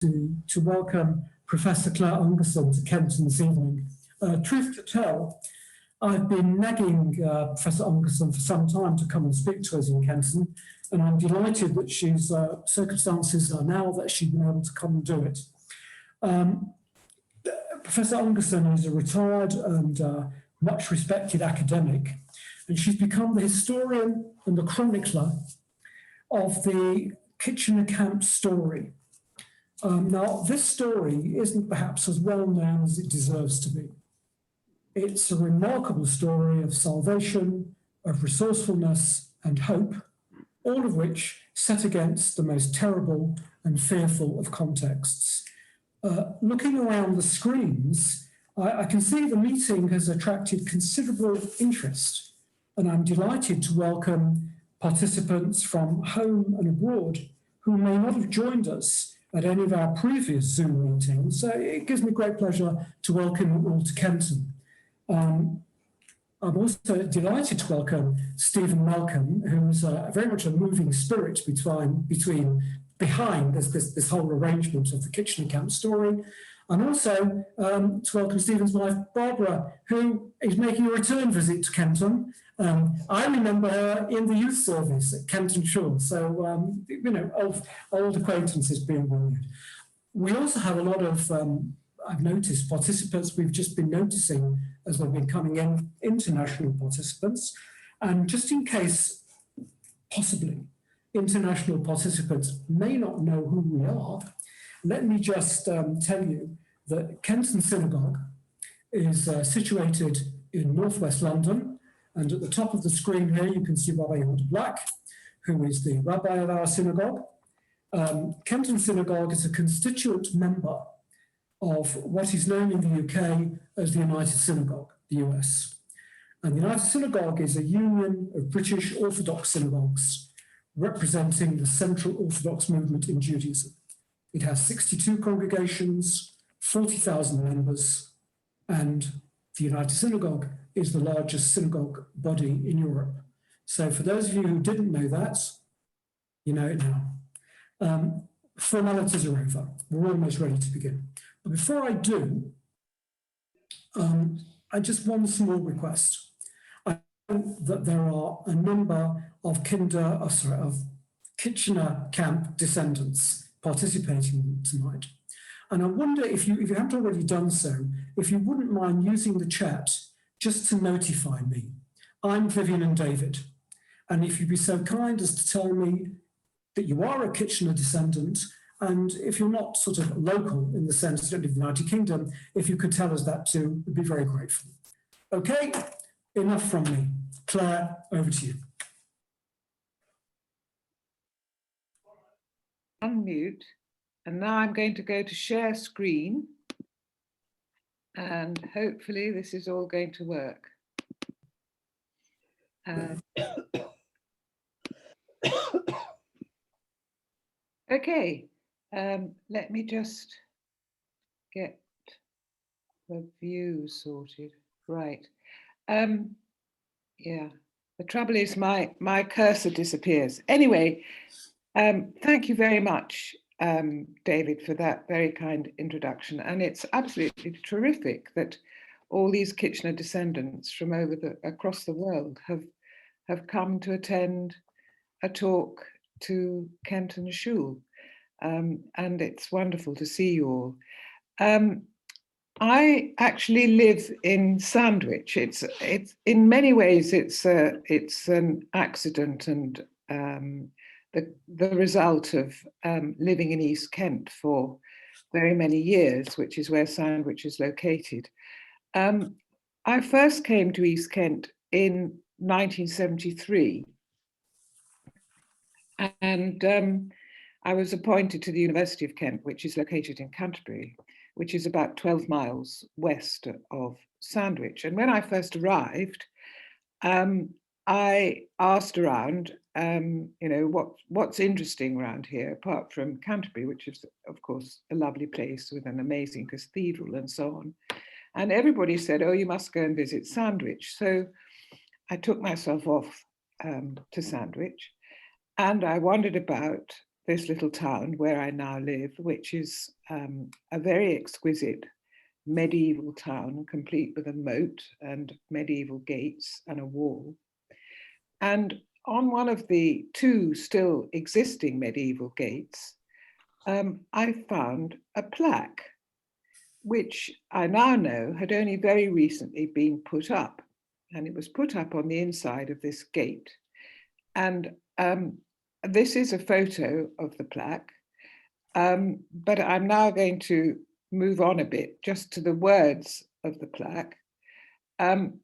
to welcome Professor Clare Ungerson to Kenton this evening. Truth to tell, I've been nagging Professor Ungerson for some time to come and speak to us in Kenton, and I'm delighted that circumstances are now that she's been able to come and do it. Professor Ungerson is a retired and much respected academic, and she's become the historian and the chronicler of the Kitchener camp story. Now, this story isn't perhaps as well known as it deserves to be. It's a remarkable story of salvation, of resourcefulness and hope, all of which set against the most terrible and fearful of contexts. Looking around the screens, I can see the meeting has attracted considerable interest, and I'm delighted to welcome participants from home and abroad who may not have joined us at any of our previous Zoom meetings. So it gives me great pleasure to welcome you all to Kenton. I'm also delighted to welcome Stephen Malcolm, who's very much a moving spirit behind this whole arrangement of the Kitchener camp story. And also to welcome Stephen's wife, Barbara, who is making a return visit to Kenton. I remember her in the youth service at Kenton Shore, so old acquaintances being renewed. We also have a lot of, I've noticed, participants we've just been noticing as they've been coming in, international participants. And just in case, possibly, international participants may not know who we are, let me just tell you that Kenton Synagogue is situated in northwest London, and at the top of the screen here you can see Rabbi Yehuda Black, who is the rabbi of our synagogue. Kenton Synagogue is a constituent member of what is known in the UK as the United Synagogue, the US. And the United Synagogue is a union of British Orthodox synagogues representing the Central Orthodox movement in Judaism. It has 62 congregations, 40,000 members, and the United Synagogue is the largest synagogue body in Europe. So for those of you who didn't know that, you know it now. Formalities are over. We're almost ready to begin. But before I do, I just one small request. I know that there are a number of Kitchener camp descendants participating tonight. And I wonder if you haven't already done so, if you wouldn't mind using the chat just to notify me. I'm Vivian and David. And if you'd be so kind as to tell me that you are a Kitchener descendant, and if you're not sort of local in the sense you don't live in the United Kingdom, if you could tell us that too, we'd be very grateful. Okay, enough from me. Claire, over to you. Unmute. And now I'm going to go to share screen. And hopefully this is all going to work. Okay, let me just get the view sorted. Right. Yeah, the trouble is my cursor disappears. Anyway, thank you very much, David, for that very kind introduction. And it's absolutely terrific that all these Kitchener descendants from across the world have come to attend a talk to Kenton Shul. And it's wonderful to see you all. I actually live in Sandwich. It's in many ways it's an accident and the result of living in East Kent for very many years, which is where Sandwich is located. I first came to East Kent in 1973, and I was appointed to the University of Kent, which is located in Canterbury, which is about 12 miles west of Sandwich. And when I first arrived, I asked around, what's interesting around here, apart from Canterbury, which is, of course, a lovely place with an amazing cathedral and so on. And everybody said, oh, you must go and visit Sandwich. So I took myself off to Sandwich, and I wandered about this little town where I now live, which is a very exquisite medieval town, complete with a moat and medieval gates and a wall. And on one of the two still existing medieval gates, I found a plaque, which I now know had only very recently been put up. And it was put up on the inside of this gate. And this is a photo of the plaque. But I'm now going to move on a bit just to the words of the plaque. And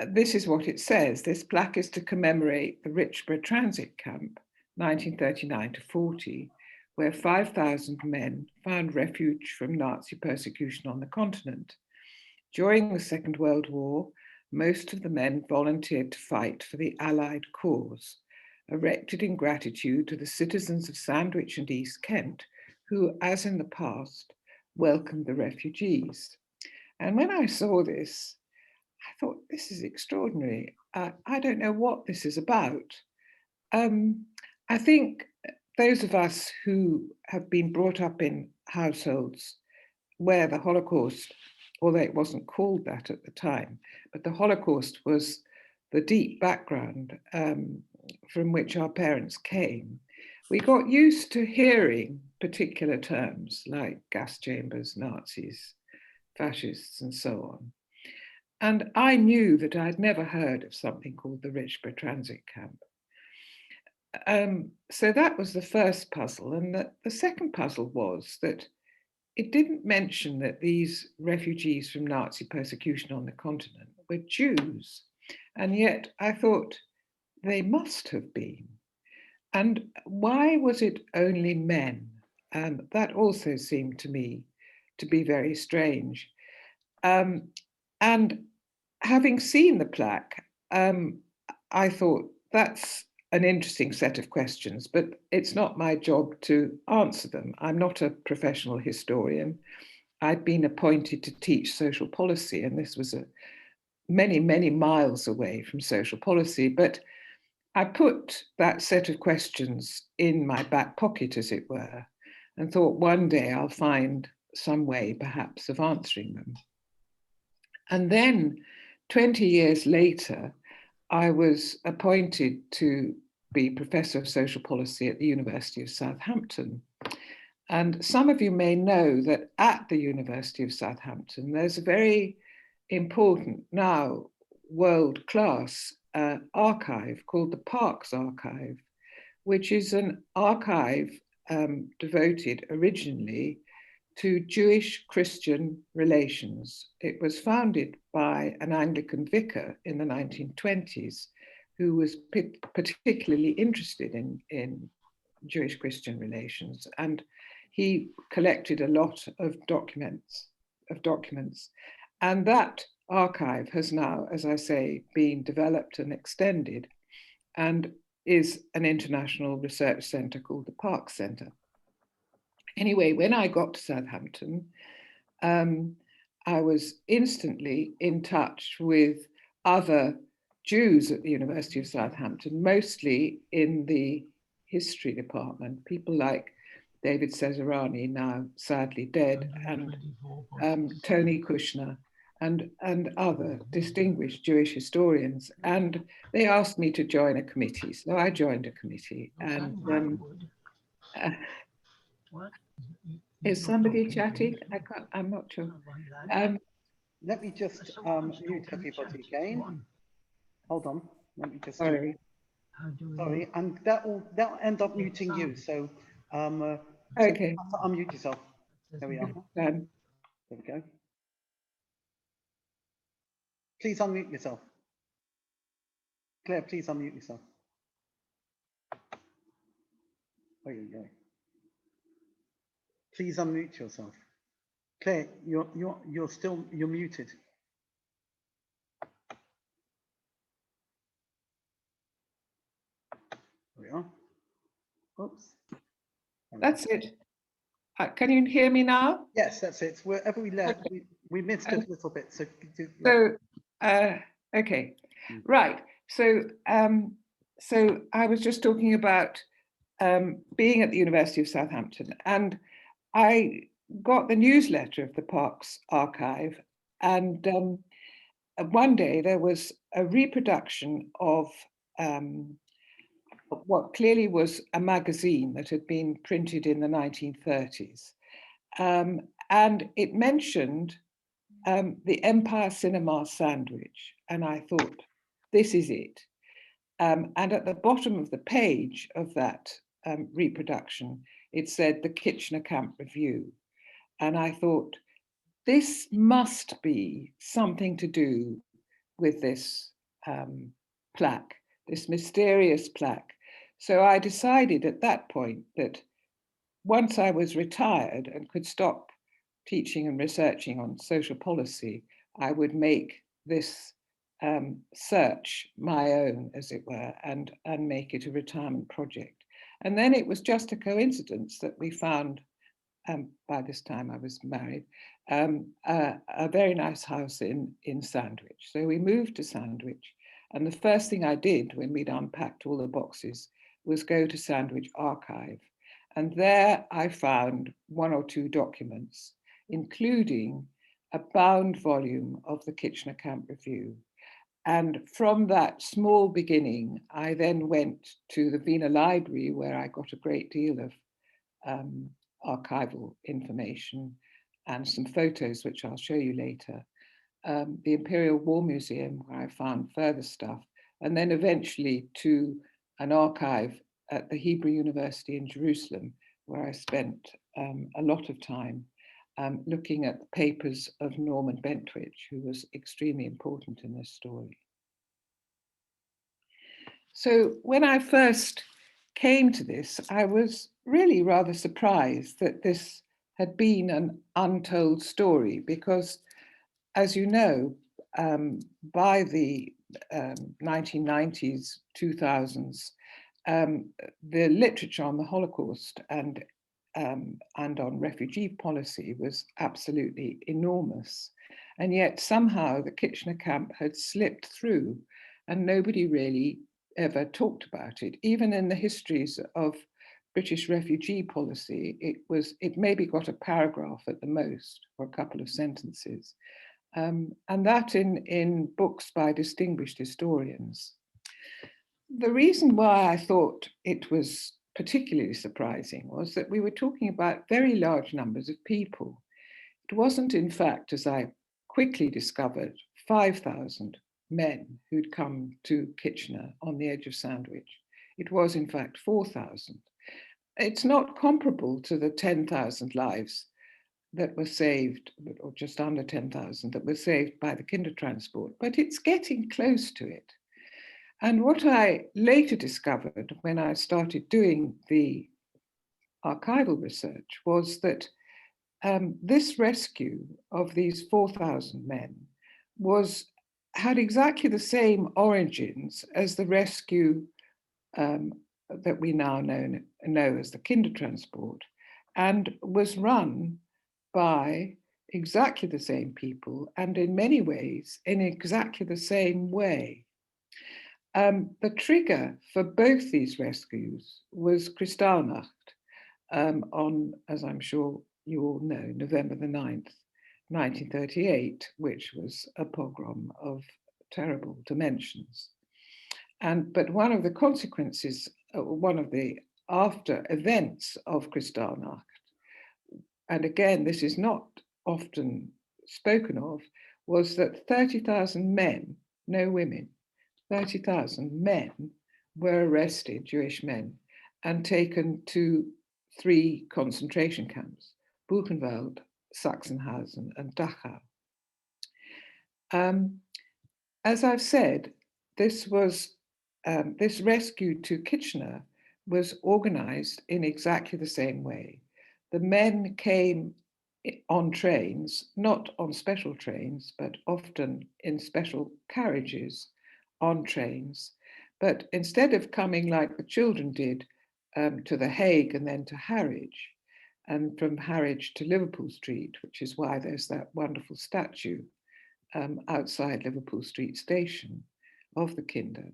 this is what it says. This plaque is to commemorate the Richborough Transit Camp, 1939 to 40, where 5,000 men found refuge from Nazi persecution on the continent. During the Second World War, most of the men volunteered to fight for the Allied cause, erected in gratitude to the citizens of Sandwich and East Kent, who, as in the past, welcomed the refugees. And when I saw this, I thought, this is extraordinary. I don't know what this is about. I think those of us who have been brought up in households where the Holocaust, although it wasn't called that at the time, but the Holocaust was the deep background from which our parents came, we got used to hearing particular terms like gas chambers, Nazis, fascists, and so on. And I knew that I'd never heard of something called the Richborough Transit Camp. So that was the first puzzle. And the second puzzle was that it didn't mention that these refugees from Nazi persecution on the continent were Jews. And yet I thought they must have been. And why was it only men? That also seemed to me to be very strange. And having seen the plaque, I thought that's an interesting set of questions, but it's not my job to answer them. I'm not a professional historian. I'd been appointed to teach social policy, and this was many, many miles away from social policy, but I put that set of questions in my back pocket, as it were, and thought one day I'll find some way perhaps of answering them. And then 20 years later, I was appointed to be Professor of Social Policy at the University of Southampton. And some of you may know that at the University of Southampton, there's a very important, now world-class archive called the Parkes Archive, which is an archive devoted originally to Jewish-Christian relations. It was founded by an Anglican vicar in the 1920s who was particularly interested in Jewish-Christian relations. And he collected a lot of documents. And that archive has now, as I say, been developed and extended and is an international research centre called the Parkes Centre. Anyway, when I got to Southampton, I was instantly in touch with other Jews at the University of Southampton, mostly in the history department, people like David Cesarani, now sadly dead, and Tony Kushner, and other distinguished Jewish historians. And they asked me to join a committee. So I joined a committee. And is somebody chatting? I'm not sure. Let me just mute everybody again. Hold on. Let me just. Sorry. Sorry, and that'll end up muting you. So, Okay. So unmute yourself. There we are. There we go. Please unmute yourself. Claire, please unmute yourself. There you go. Please unmute yourself. Claire, you're muted. There we are. Oops. That's it. Can you hear me now? Yes, that's it. Wherever we left, okay. we missed it a little bit. So okay, right. So I was just talking about being at the University of Southampton, and I got the newsletter of the Parks Archive, and one day there was a reproduction of what clearly was a magazine that had been printed in the 1930s. And it mentioned the Empire Cinema sandwich. And I thought, this is it. And at the bottom of the page of that reproduction, it said the Kitchener Camp Review. And I thought, this must be something to do with this plaque, this mysterious plaque. So I decided at that point that once I was retired and could stop teaching and researching on social policy, I would make this search my own, as it were, and make it a retirement project. And then it was just a coincidence that we found, by this time I was married, a very nice house in Sandwich. So we moved to Sandwich. And the first thing I did when we'd unpacked all the boxes was go to Sandwich Archive. And there I found 1 or 2 documents, including a bound volume of the Kitchener Camp Review. And from that small beginning, I then went to the Wiener Library, where I got a great deal of archival information and some photos, which I'll show you later. The Imperial War Museum, where I found further stuff, and then eventually to an archive at the Hebrew University in Jerusalem, where I spent a lot of time looking at the papers of Norman Bentwich, who was extremely important in this story. So when I first came to this, I was really rather surprised that this had been an untold story, because, as you know, by the 1990s, 2000s, the literature on the Holocaust and on refugee policy was absolutely enormous. And yet somehow the Kitchener camp had slipped through and nobody really ever talked about it. Even in the histories of British refugee policy, it maybe got a paragraph at the most, or a couple of sentences. And that in books by distinguished historians. The reason why I thought it was particularly surprising was that we were talking about very large numbers of people. It wasn't, in fact, as I quickly discovered, 5,000 men who'd come to Kitchener on the edge of Sandwich. It was, in fact, 4,000. It's not comparable to the 10,000 lives that were saved, or just under 10,000 that were saved by the Kindertransport, but it's getting close to it. And what I later discovered when I started doing the archival research was that this rescue of these 4,000 men had exactly the same origins as the rescue that we now know as the Kindertransport, and was run by exactly the same people, and in many ways in exactly the same way. The trigger for both these rescues was Kristallnacht on, as I'm sure you all know, November the 9th, 1938, which was a pogrom of terrible dimensions. But one of the consequences, one of the after events of Kristallnacht, and again, this is not often spoken of, was that 30,000 men, no women, 30,000 men were arrested, Jewish men, and taken to 3 concentration camps, Buchenwald, Sachsenhausen, and Dachau. As I've said, this rescue to Kitchener was organized in exactly the same way. The men came on trains, not on special trains, but often in special carriages on trains. But instead of coming like the children did to The Hague and then to Harwich, and from Harwich to Liverpool Street, which is why there's that wonderful statue outside Liverpool Street Station of the Kinder,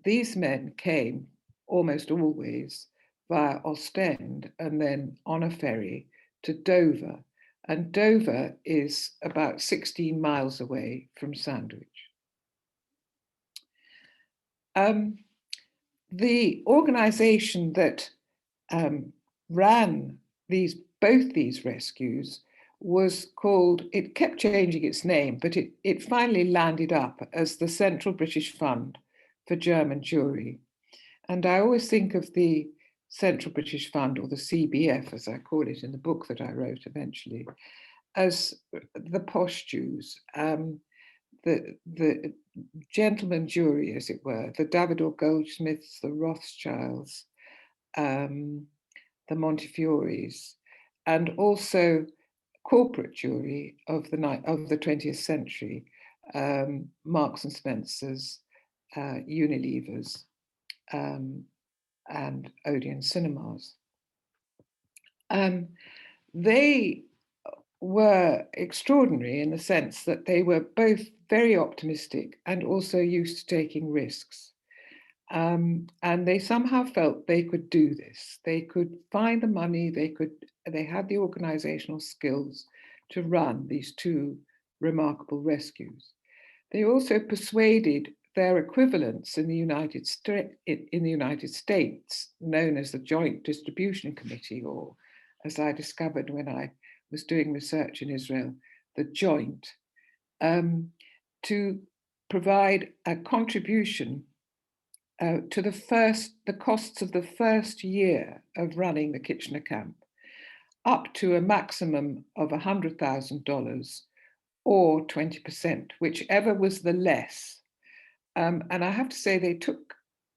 these men came almost always via Ostend and then on a ferry to Dover. And Dover is about 16 miles away from Sandwich. The organization that ran both these rescues was called, it kept changing its name, but it finally landed up as the Central British Fund for German Jewry. And I always think of the Central British Fund, or the CBF, as I call it in the book that I wrote eventually, as the posh Jews, the gentleman Jewry, as it were, the Davidoff Goldsmiths, the Rothschilds, the Montefiore's, and also corporate Jewry of the 20th century, Marks and Spencer's, Unilever's, and Odeon Cinemas. They were extraordinary in the sense that they were both very optimistic and also used to taking risks. And they somehow felt they could do this. They could find the money, they had the organizational skills to run these two remarkable rescues. They also persuaded their equivalents in the United States, known as the Joint Distribution Committee, or as I discovered when I was doing research in Israel, the Joint, to provide a contribution to the costs of the first year of running the Kitchener camp, up to a maximum of $100,000 or 20%, whichever was the less. And I have to say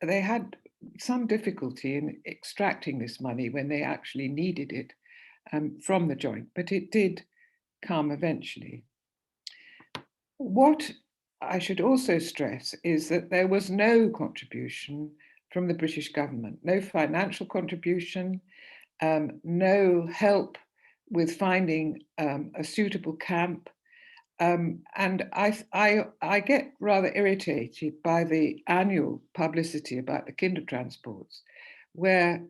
they had some difficulty in extracting this money when they actually needed it from the Joint, but it did come eventually. What I should also stress is that there was no contribution from the British government, no financial contribution, no help with finding a suitable camp. And I get rather irritated by the annual publicity about the Kindertransports, where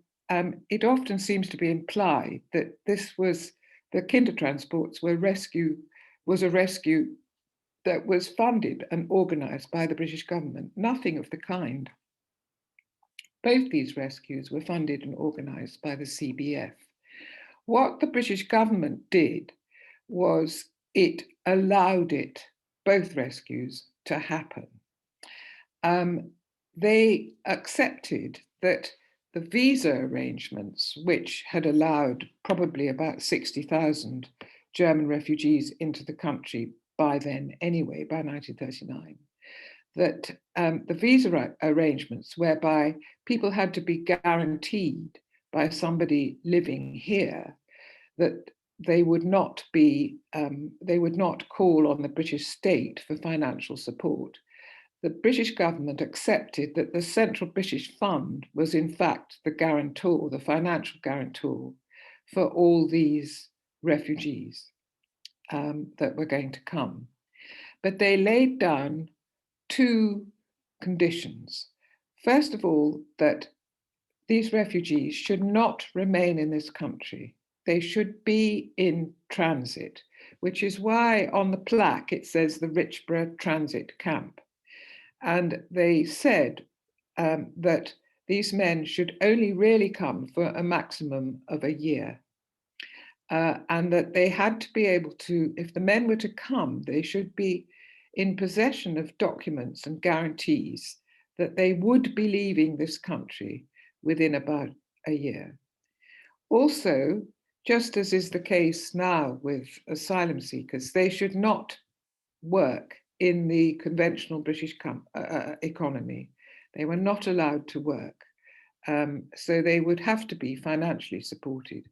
it often seems to be implied that the Kindertransports was a rescue that was funded and organized by the British government. Nothing of the kind. Both these rescues were funded and organized by the CBF. What the British government did was it allowed both rescues to happen. They accepted that the visa arrangements, which had allowed probably about 60,000 German refugees into the country by then anyway, by 1939, that the visa arrangements whereby people had to be guaranteed by somebody living here that they would not call on the British state for financial support. The British government accepted that the Central British Fund was in fact the guarantor, the financial guarantor for all these refugees that were going to come. But they laid down two conditions. First of all, that these refugees should not remain in this country. They should be in transit, which is why on the plaque it says the Richborough Transit Camp. And they said that these men should only really come for a maximum of a year. And that they had to be able to, if the men were to come, they should be in possession of documents and guarantees that they would be leaving this country within about a year. Also, just as is the case now with asylum seekers, they should not work in the conventional British economy. They were not allowed to work. So they would have to be financially supported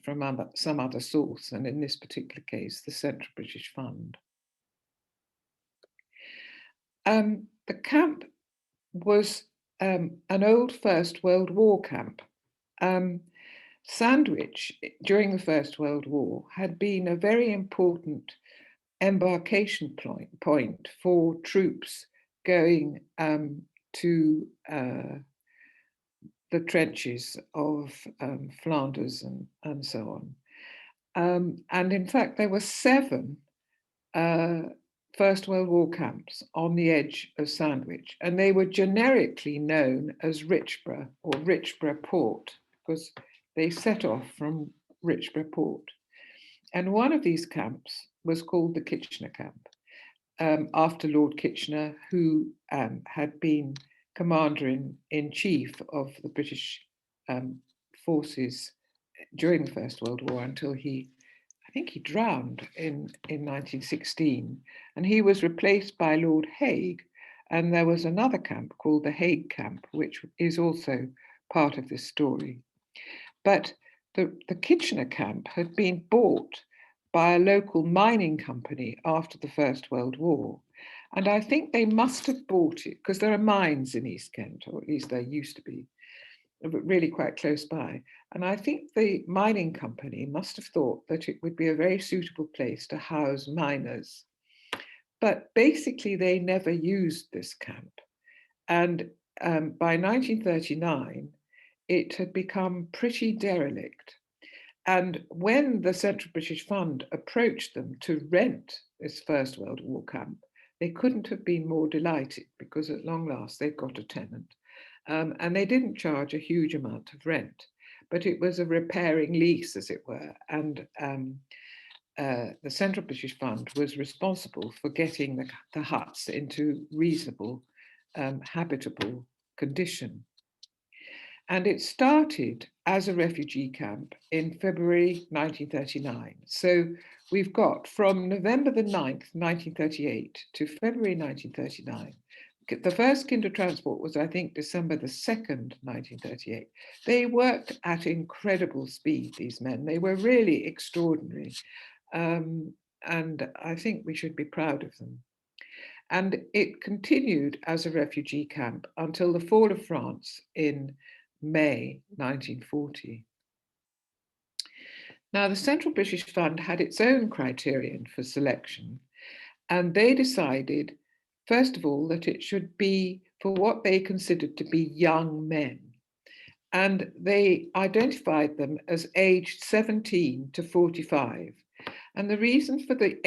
from some other source, and in this particular case, the Central British Fund. The camp was an old First World War camp. Sandwich, during the First World War, had been a very important embarkation point for troops going to the trenches of Flanders and so on. And in fact, there were 7 First World War camps on the edge of Sandwich, and they were generically known as Richborough or Richborough Port, because they set off from Richborough Port. And one of these camps was called the Kitchener Camp, after Lord Kitchener, who had been Commander-in-Chief of the British forces during the First World War until I think he drowned in 1916, and he was replaced by Lord Haig, and there was another camp called the Haig Camp, which is also part of this story. But the Kitchener Camp had been bought by a local mining company after the First World War, and I think they must have bought it because there are mines in East Kent, or at least there used to be, but really quite close by. And I think the mining company must have thought that it would be a very suitable place to house miners. But basically, they never used this camp. And by 1939, it had become pretty derelict. And when the Central British Fund approached them to rent this First World War camp, they couldn't have been more delighted because at long last they'd got a tenant. And they didn't charge a huge amount of rent, but it was a repairing lease, as it were. And the Central British Fund was responsible for getting the huts into reasonable, habitable condition. And it started as a refugee camp in February 1939. So we've got from November the 9th, 1938 to February 1939. The first kinder transport was, I think, December the 2nd, 1938. They worked at incredible speed, these men. They were really extraordinary. And I think we should be proud of them. And it continued as a refugee camp until the fall of France in May 1940. Now, the Central British Fund had its own criterion for selection, and they decided, first of all, that it should be for what they considered to be young men. And they identified them as aged 17 to 45. And the reason for the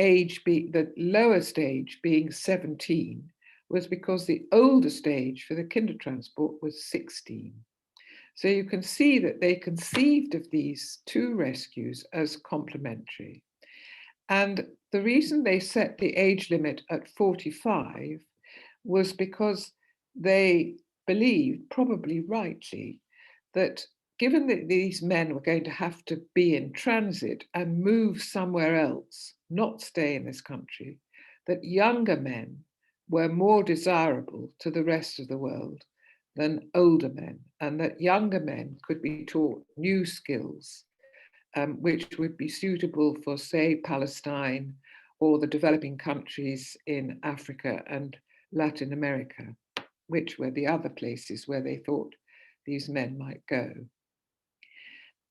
lowest age being 17 was because the oldest age for the kinder transport was 16. So you can see that they conceived of these 2 rescues as complementary. And the reason they set the age limit at 45 was because they believed, probably rightly, that given that these men were going to have to be in transit and move somewhere else, not stay in this country, that younger men were more desirable to the rest of the world than older men, and that younger men could be taught new skills, which would be suitable for, say, Palestine or the developing countries in Africa and Latin America, which were the other places where they thought these men might go.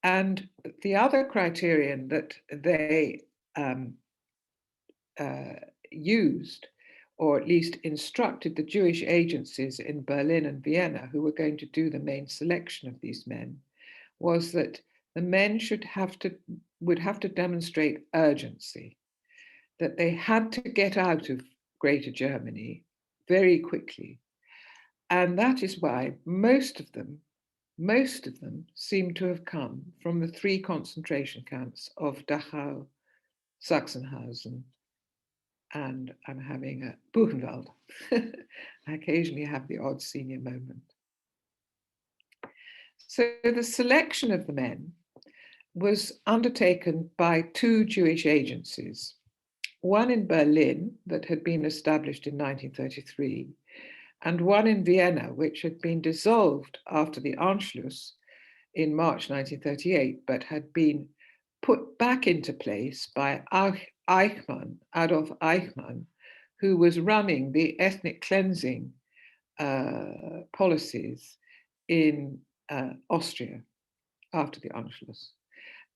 And the other criterion that they used, or at least instructed the Jewish agencies in Berlin and Vienna who were going to do the main selection of these men, was that the men would have to demonstrate urgency, that they had to get out of Greater Germany very quickly. And that is why most of them seem to have come from the 3 concentration camps of Dachau, Sachsenhausen, and I'm having a Buchenwald. I occasionally have the odd senior moment. So the selection of the men was undertaken by 2 Jewish agencies, one in Berlin that had been established in 1933, and one in Vienna, which had been dissolved after the Anschluss in March 1938, but had been put back into place by Adolf Eichmann, who was running the ethnic cleansing policies in Austria after the Anschluss.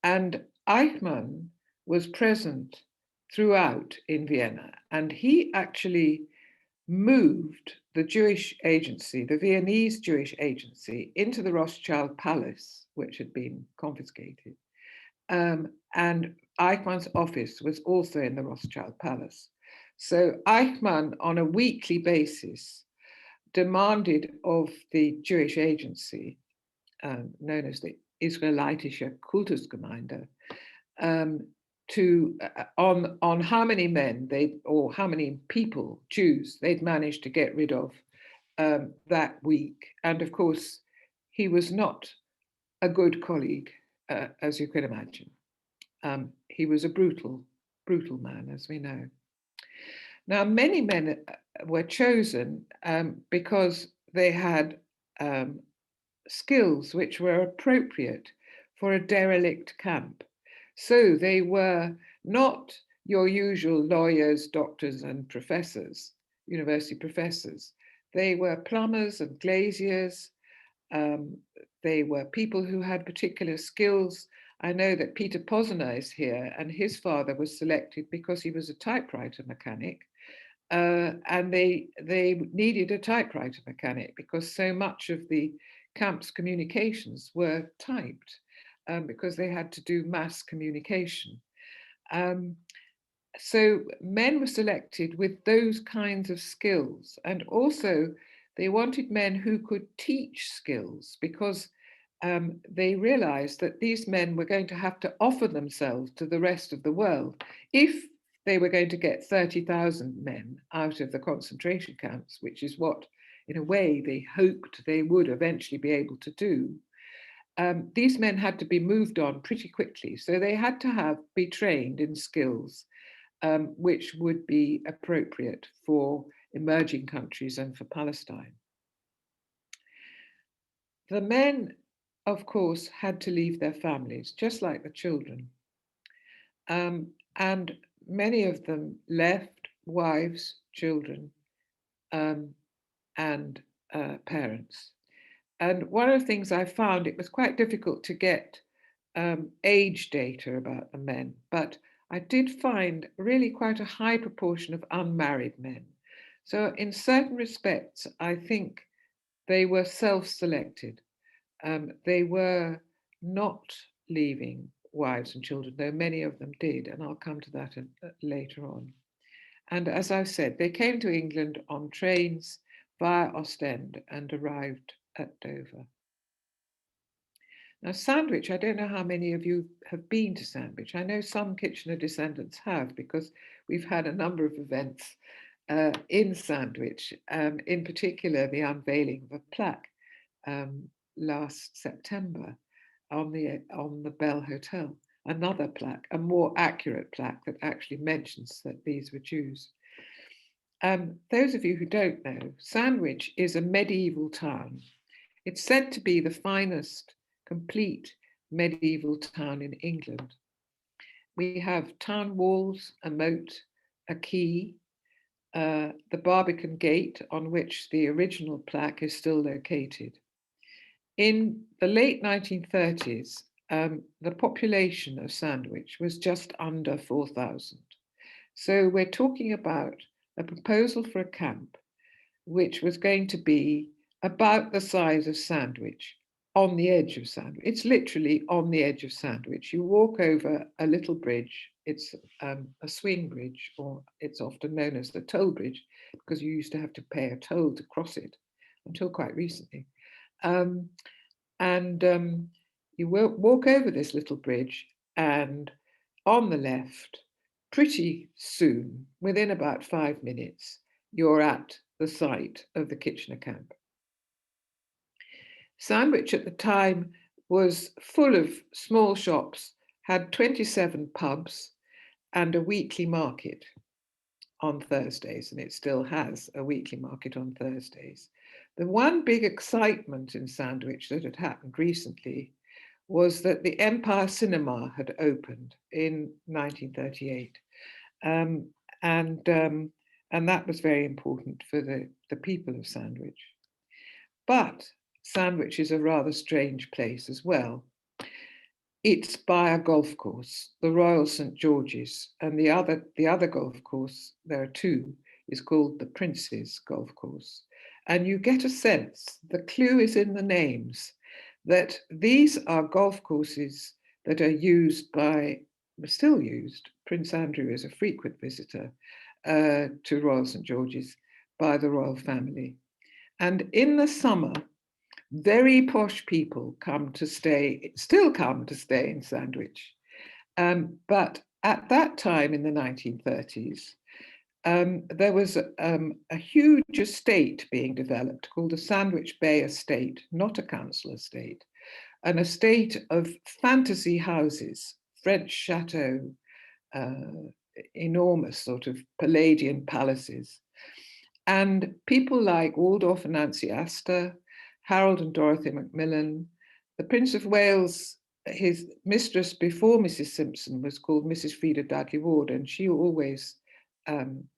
And Eichmann was present throughout in Vienna, and he actually moved the Jewish agency, the Viennese Jewish agency, into the Rothschild Palace, which had been confiscated. And Eichmann's office was also in the Rothschild Palace. So Eichmann, on a weekly basis, demanded of the Jewish agency, known as the Israelitische Kultusgemeinde, on how many men or how many people, Jews, they'd managed to get rid of that week. And of course, he was not a good colleague, as you can imagine. He was a brutal man, as we know. Now, many men were chosen because they had skills which were appropriate for a derelict camp. So they were not your usual lawyers, doctors, and professors, university professors. They were plumbers and glaziers. They were people who had particular skills. I know that Peter Posner is here, and his father was selected because he was a typewriter mechanic. And they needed a typewriter mechanic because so much of the camp's communications were typed because they had to do mass communication. So men were selected with those kinds of skills, and also they wanted men who could teach skills because they realized that these men were going to have to offer themselves to the rest of the world if they were going to get 30,000 men out of the concentration camps, which is what, in a way, they hoped they would eventually be able to do. These men had to be moved on pretty quickly. So they had to be trained in skills which would be appropriate for emerging countries and for Palestine. The men, of course, had to leave their families, just like the children. And many of them left wives, children, and parents. And one of the things I found, it was quite difficult to get age data about the men, but I did find really quite a high proportion of unmarried men. So in certain respects, I think they were self-selected. They were not leaving wives and children, though many of them did, and I'll come to that later on. And as I've said, they came to England on trains via Ostend and arrived at Dover. Now, Sandwich, I don't know how many of you have been to Sandwich. I know some Kitchener descendants have, because we've had a number of events in Sandwich, in particular the unveiling of a plaque last September on the Bell Hotel, another plaque, a more accurate plaque that actually mentions that these were Jews. Those of you who don't know, Sandwich is a medieval town. It's said to be the finest complete medieval town in England. We have town walls, a moat, a quay, the Barbican Gate, on which the original plaque is still located. In the late 1930s, the population of Sandwich was just under 4,000. So we're talking about a proposal for a camp which was going to be about the size of Sandwich, on the edge of Sandwich. It's literally on the edge of Sandwich. You walk over a little bridge. It's a swing bridge, or it's often known as the toll bridge, because you used to have to pay a toll to cross it until quite recently. You walk over this little bridge, and on the left, pretty soon, within about 5 minutes, you're at the site of the Kitchener camp. Sandwich at the time was full of small shops, had 27 pubs and a weekly market on Thursdays, and it still has a weekly market on Thursdays. The one big excitement in Sandwich that had happened recently was that the Empire Cinema had opened in 1938. And that was very important for the people of Sandwich. But Sandwich is a rather strange place as well. It's by a golf course, the Royal St. George's, and the other golf course, there are two, is called the Prince's Golf Course. And you get a sense, the clue is in the names, that these are golf courses that are used by, still used, Prince Andrew is a frequent visitor to Royal St. George's by the royal family. And in the summer, very posh people come to stay, still come to stay in Sandwich. But at that time in the 1930s, there was a huge estate being developed called the Sandwich Bay Estate, not a council estate, an estate of fantasy houses, French chateau, enormous sort of Palladian palaces. And people like Waldorf and Nancy Astor, Harold and Dorothy Macmillan, the Prince of Wales, his mistress before Mrs. Simpson was called Mrs. Frida Dudley Ward, and she always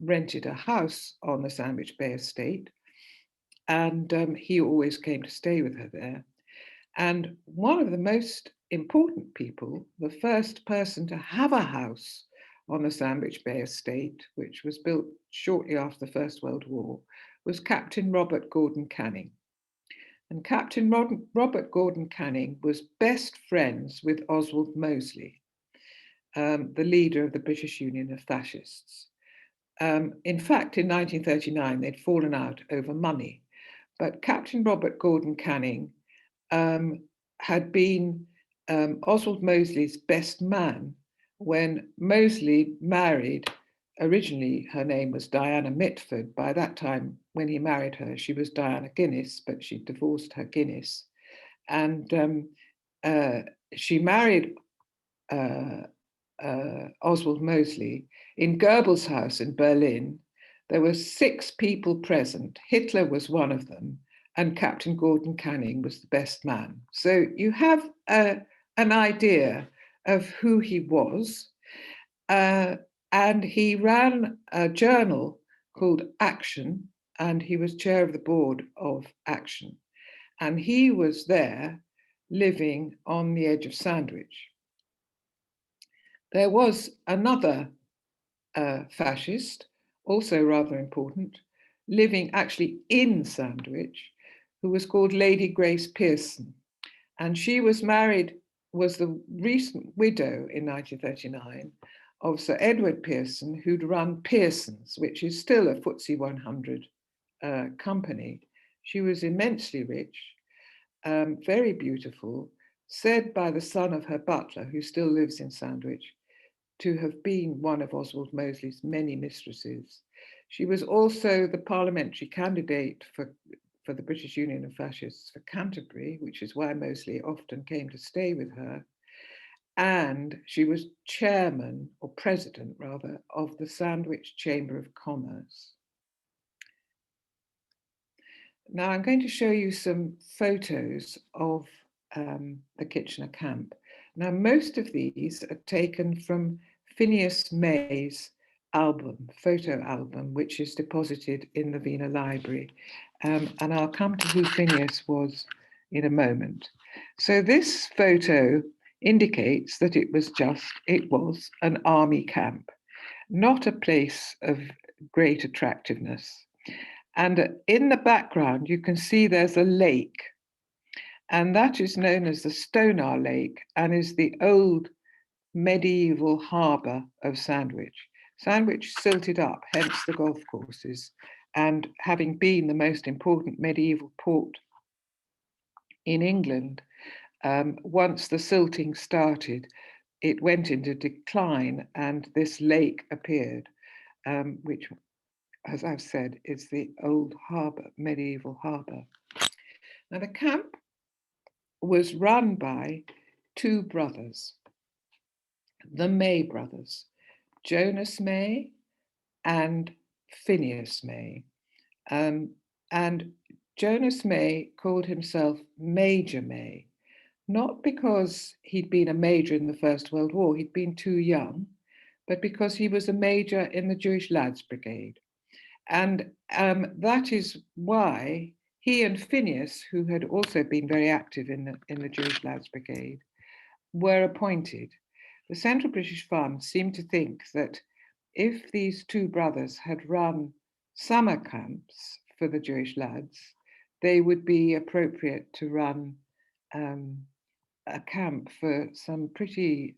rented a house on the Sandwich Bay Estate. And he always came to stay with her there. And one of the most important people, the first person to have a house on the Sandwich Bay Estate, which was built shortly after the First World War, was Captain Robert Gordon Canning. And Captain Robert Gordon Canning was best friends with Oswald Mosley, the leader of the British Union of Fascists. In fact, in 1939, they'd fallen out over money, but Captain Robert Gordon Canning had been Oswald Mosley's best man when Mosley married, originally her name was Diana Mitford. By that time, when he married her, she was Diana Guinness, but she divorced her Guinness. And she married Oswald Mosley in Goebbels' house in Berlin. There were 6 people present. Hitler was one of them, and Captain Gordon Canning was the best man. So you have an idea of who he was. And he ran a journal called Action, and he was chair of the board of Action. And he was there living on the edge of Sandwich. There was another fascist, also rather important, living actually in Sandwich, who was called Lady Grace Pearson. And she was married, was the recent widow in 1939 of Sir Edward Pearson, who'd run Pearson's, which is still a FTSE 100 company. She was immensely rich, very beautiful, said by the son of her butler, who still lives in Sandwich, to have been one of Oswald Mosley's many mistresses. She was also the parliamentary candidate for the British Union of Fascists for Canterbury, which is why Mosley often came to stay with her. And she was chairman, or president rather, of the Sandwich Chamber of Commerce. Now I'm going to show you some photos of the Kitchener camp. Now most of these are taken from Phineas May's album, photo album, which is deposited in the Wiener Library. And I'll come to who Phineas was in a moment. So this photo indicates that it was an army camp, not a place of great attractiveness. And in the background, you can see there's a lake, and that is known as the Stonar Lake and is the old medieval harbour of Sandwich. Sandwich silted up, hence the golf courses, and having been the most important medieval port in England, once the silting started, it went into decline and this lake appeared, which, as I've said, is the old harbour, medieval harbour. Now the camp was run by 2 brothers, the May brothers, Jonas May and Phineas May. And Jonas May called himself Major May, not because he'd been a major in the First World War, he'd been too young, but because he was a major in the Jewish Lads Brigade. And that is why he and Phineas, who had also been very active in the Jewish Lads Brigade, were appointed. The Central British Fund seemed to think that if these 2 brothers had run summer camps for the Jewish lads, they would be appropriate to run a camp for some pretty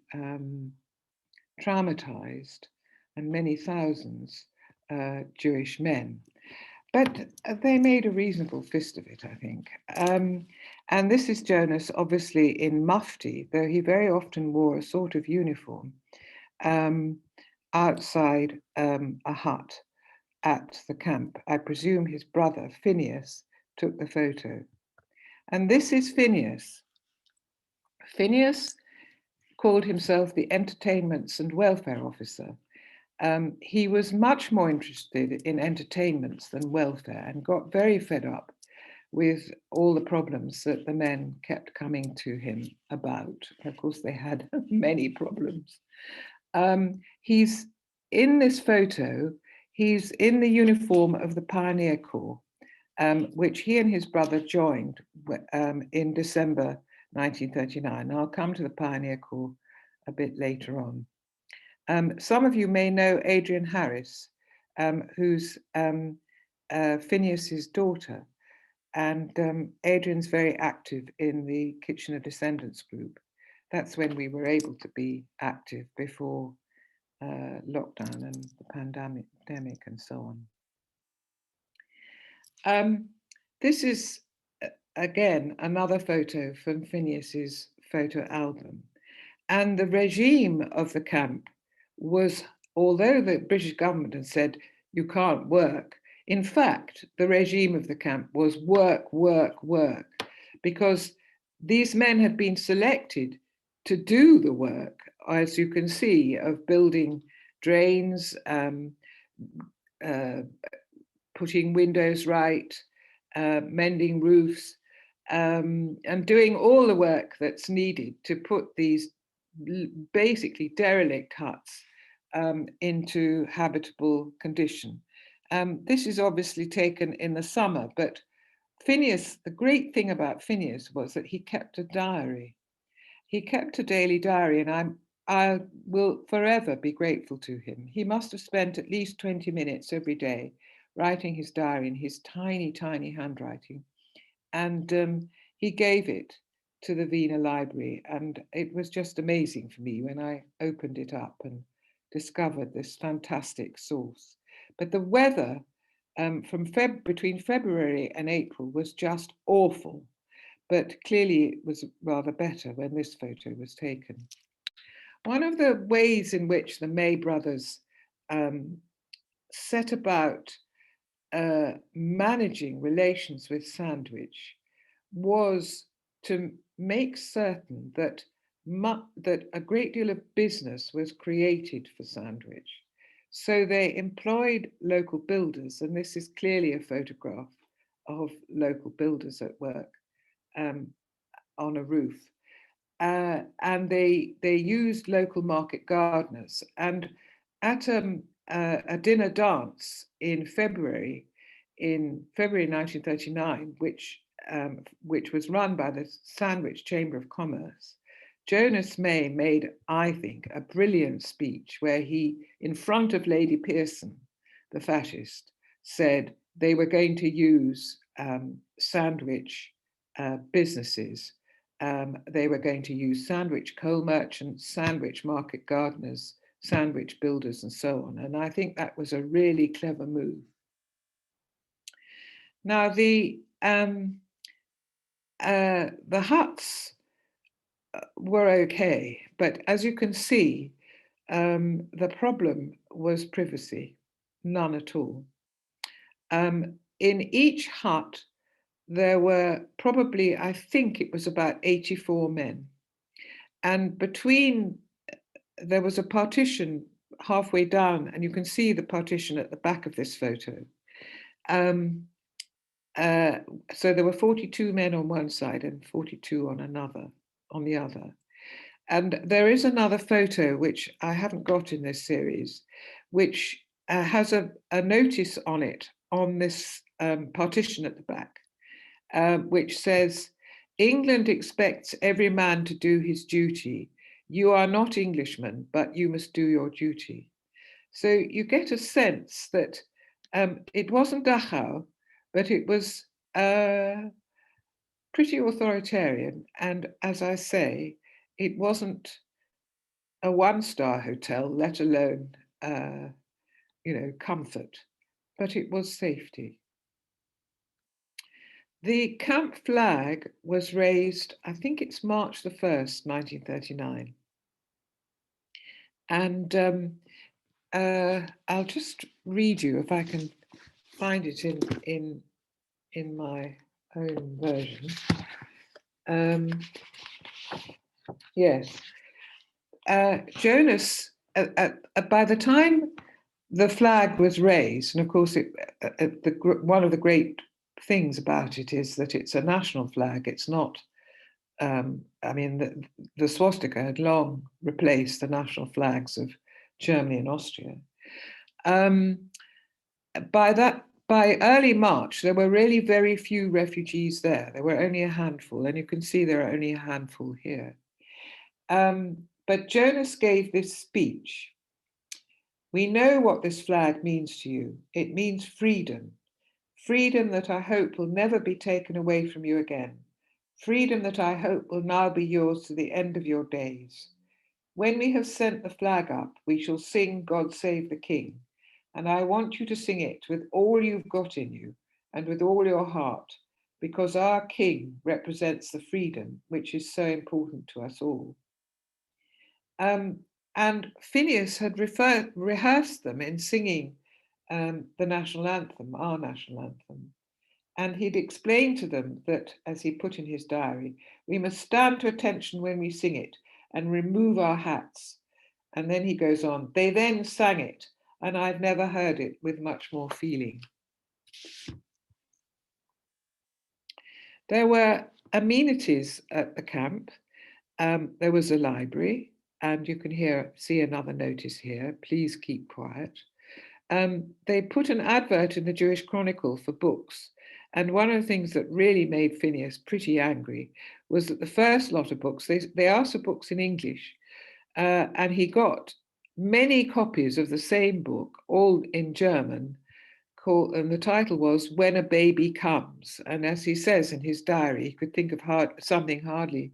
traumatized and many thousands Jewish men. But they made a reasonable fist of it, I think. And this is Jonas, obviously in mufti, though he very often wore a sort of uniform, outside a hut at the camp. I presume his brother, Phineas, took the photo. And this is Phineas. Phineas called himself the Entertainments and Welfare Officer. He was much more interested in entertainments than welfare and got very fed up with all the problems that the men kept coming to him about. Of course, they had many problems. He's in this photo, he's in the uniform of the Pioneer Corps, which he and his brother joined in December 1939. I'll come to the Pioneer Corps a bit later on. Some of you may know Adrian Harris, who's Phineas's daughter, and Adrian's very active in the Kitchener Descendants group. That's when we were able to be active before lockdown and the pandemic and so on. This is, again, another photo from Phineas's photo album. And the regime of the camp was, although the British government had said, you can't work, in fact, the regime of the camp was work, work, work, because these men had been selected to do the work, as you can see, of building drains, putting windows right, mending roofs, and doing all the work that's needed to put these basically derelict huts into habitable condition. This is obviously taken in the summer, but Phineas, the great thing about Phineas was that he kept a diary. He kept a daily diary, and I will forever be grateful to him. He must have spent at least 20 minutes every day writing his diary in his tiny, tiny handwriting. And he gave it to the Wiener Library, and it was just amazing for me when I opened it up and discovered this fantastic source. But the weather between February and April was just awful, but clearly it was rather better when this photo was taken. One of the ways in which the May brothers set about managing relations with Sandwich was to make certain that a great deal of business was created for Sandwich. So they employed local builders, and this is clearly a photograph of local builders at work on a roof. And they used local market gardeners. And at a dinner dance in February 1939, which was run by the Sandwich Chamber of Commerce, Jonas May made, I think, a brilliant speech where he, in front of Lady Pearson, the fascist, said they were going to use Sandwich businesses. They were going to use Sandwich coal merchants, Sandwich market gardeners, Sandwich builders, and so on. And I think that was a really clever move. Now, the huts were okay, but as you can see, the problem was privacy, none at all. In each hut, there were probably, I think it was about 84 men. And there was a partition halfway down, and you can see the partition at the back of this photo. So there were 42 men on one side and 42 on the other. And there is another photo, which I haven't got in this series, which has a notice on it, on this partition at the back, which says, England expects every man to do his duty. You are not Englishmen, but you must do your duty. So you get a sense that It wasn't Dachau, but it was pretty authoritarian. And as I say, it wasn't a one-star hotel, let alone, comfort, but it was safety. The camp flag was raised, I think it's March the 1st, 1939. And I'll just read you, if I can find it in my own version. Yes. Jonas, by the time the flag was raised, and of course, one of the great things about it is that it's a national flag. It's not, the swastika had long replaced the national flags of Germany and Austria. By early March, there were really very few refugees there. There were only a handful, and you can see there are only a handful here. But Jonas gave this speech. We know what this flag means to you. It means freedom. Freedom that I hope will never be taken away from you again. Freedom that I hope will now be yours to the end of your days. When we have sent the flag up, we shall sing God Save the King. And I want you to sing it with all you've got in you and with all your heart, because our King represents the freedom which is so important to us all. And Phineas had rehearsed them in singing the national anthem, our national anthem. And he'd explained to them that, as he put in his diary, we must stand to attention when we sing it and remove our hats. And then he goes on, they then sang it, and I've never heard it with much more feeling. There were amenities at the camp. There was a library, and you can see another notice here, please keep quiet. They put an advert in the Jewish Chronicle for books. And one of the things that really made Phineas pretty angry was that the first lot of books, they asked for books in English, and he got many copies of the same book, all in German, and the title was When a Baby Comes. And as he says in his diary, he could think of something hardly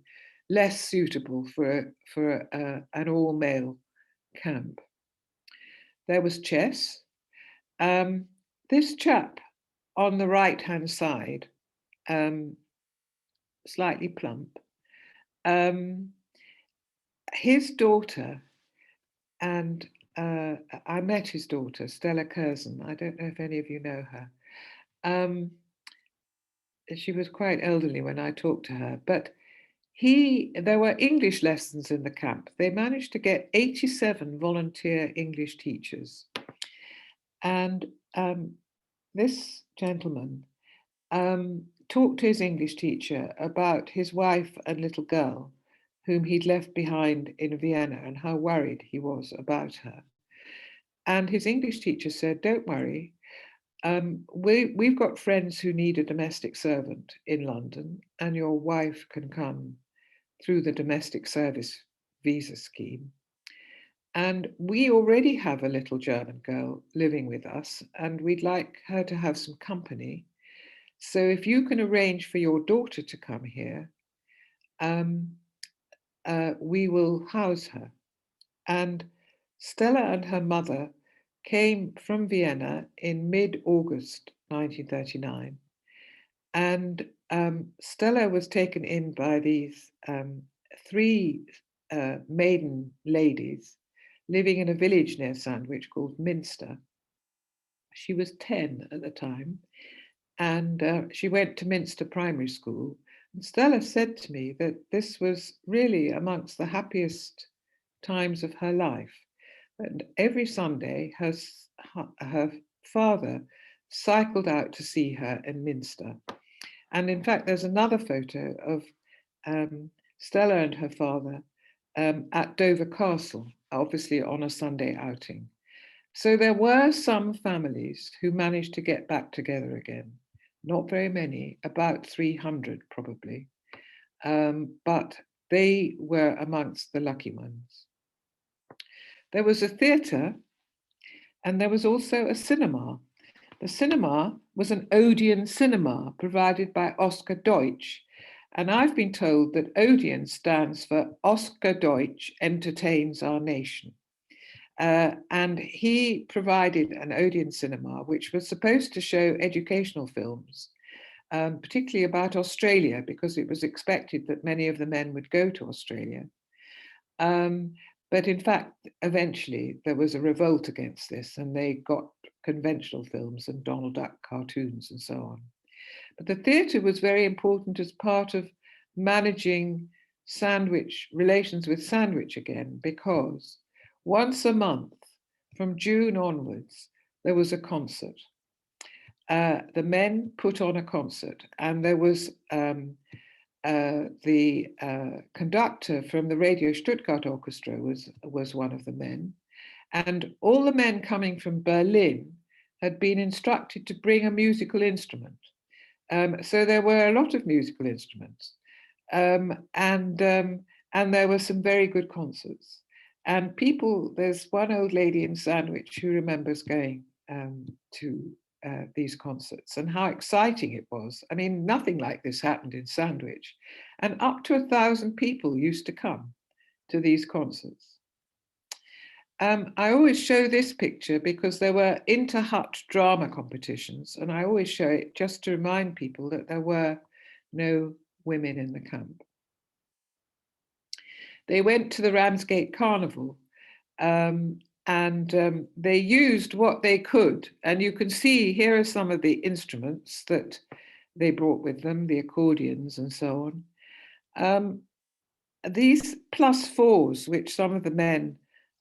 less suitable for an all-male camp. There was chess. This chap on the right-hand side, slightly plump, his daughter, and I met his daughter, Stella Curzon. I don't know if any of you know her. She was quite elderly when I talked to her, but there were English lessons in the camp. They managed to get 87 volunteer English teachers. And this gentleman talked to his English teacher about his wife and little girl, whom he'd left behind in Vienna, and how worried he was about her. And his English teacher said, don't worry, we've got friends who need a domestic servant in London, and your wife can come through the domestic service visa scheme. And we already have a little German girl living with us, and we'd like her to have some company. So if you can arrange for your daughter to come here, we will house her. And Stella and her mother came from Vienna in mid-August 1939. And Stella was taken in by these three maiden ladies living in a village near Sandwich called Minster. She was 10 at the time, and she went to Minster Primary School. And Stella said to me that this was really amongst the happiest times of her life. And every Sunday, her father cycled out to see her in Minster. And in fact, there's another photo of Stella and her father at Dover Castle, obviously on a Sunday outing. So there were some families who managed to get back together again. Not very many, about 300 probably, but they were amongst the lucky ones. There was a theatre, and there was also a cinema. The cinema was an Odeon cinema provided by Oscar Deutsch. And I've been told that Odeon stands for Oscar Deutsch Entertains Our Nation. And he provided an Odeon cinema, which was supposed to show educational films, particularly about Australia, because it was expected that many of the men would go to Australia. But in fact, eventually there was a revolt against this, and they got conventional films and Donald Duck cartoons and so on. But the theatre was very important as part of managing Sandwich, relations with Sandwich again, because once a month from June onwards, there was a concert. The men put on a concert, and there was the conductor from the Radio Stuttgart Orchestra was one of the men. And all the men coming from Berlin had been instructed to bring a musical instrument. So there were a lot of musical instruments, and there were some very good concerts. And there's one old lady in Sandwich who remembers going to these concerts and how exciting it was. I mean, nothing like this happened in Sandwich, and up to 1,000 people used to come to these concerts. I always show this picture because there were inter-hut drama competitions, and I always show it just to remind people that there were no women in the camp. They went to the Ramsgate Carnival, and they used what they could. And you can see here are some of the instruments that they brought with them, the accordions and so on. These +4s, which some of the men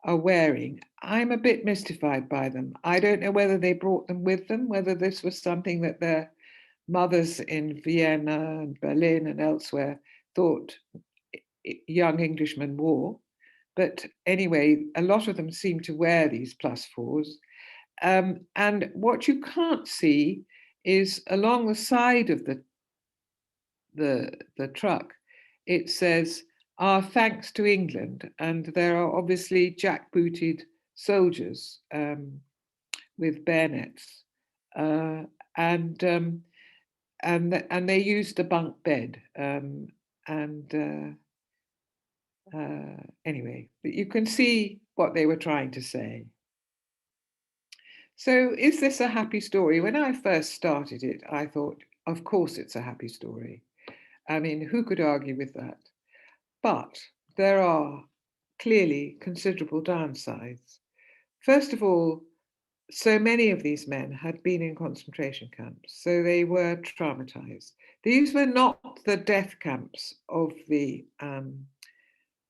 are wearing, I'm a bit mystified by them. I don't know whether they brought them with them, whether this was something that their mothers in Vienna and Berlin and elsewhere thought young Englishmen wore. But anyway, a lot of them seem to wear these +4s. And what you can't see is along the side of the truck, it says, "Our thanks to England," and there are obviously jackbooted soldiers with bayonets, and they used a bunk bed, anyway, but you can see what they were trying to say. So, is this a happy story? When I first started it, I thought, of course, it's a happy story. I mean, who could argue with that? But there are clearly considerable downsides. First of all, so many of these men had been in concentration camps, so they were traumatized. These were not the death camps of the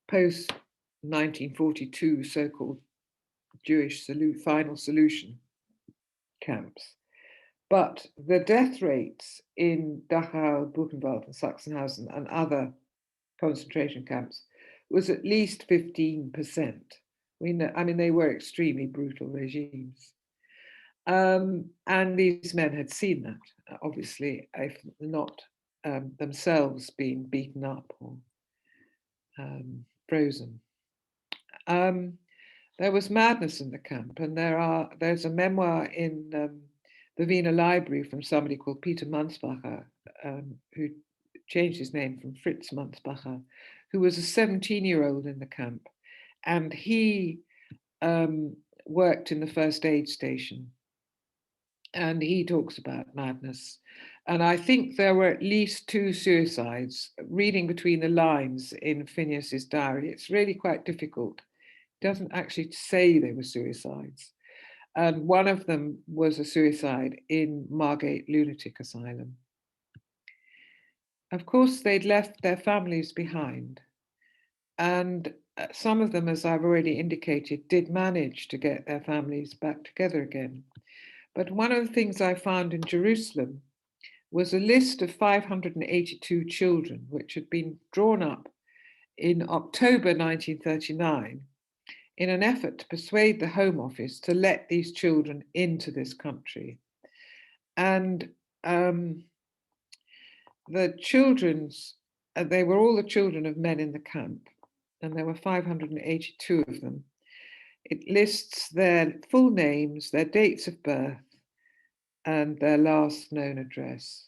post-1942 so-called Jewish final solution camps, but the death rates in Dachau, Buchenwald and Sachsenhausen and other concentration camps was at least 15%. We know, I mean, they were extremely brutal regimes. And these men had seen that, obviously, if not themselves being beaten up or frozen. There was madness in the camp, and there's a memoir in the Wiener Library from somebody called Peter Mansbacher, who changed his name from Fritz Mansbacher, who was a 17-year-old in the camp, and he worked in the first aid station, and he talks about madness. And I think there were at least 2 suicides. Reading between the lines in Phineas's diary, it's really quite difficult. It doesn't actually say they were suicides. And one of them was a suicide in Margate Lunatic Asylum. Of course, they'd left their families behind. And some of them, as I've already indicated, did manage to get their families back together again. But one of the things I found in Jerusalem was a list of 582 children, which had been drawn up in October 1939 in an effort to persuade the Home Office to let these children into this country. And the children's, they were all the children of men in the camp, and there were 582 of them. It lists their full names, their dates of birth, and their last known address.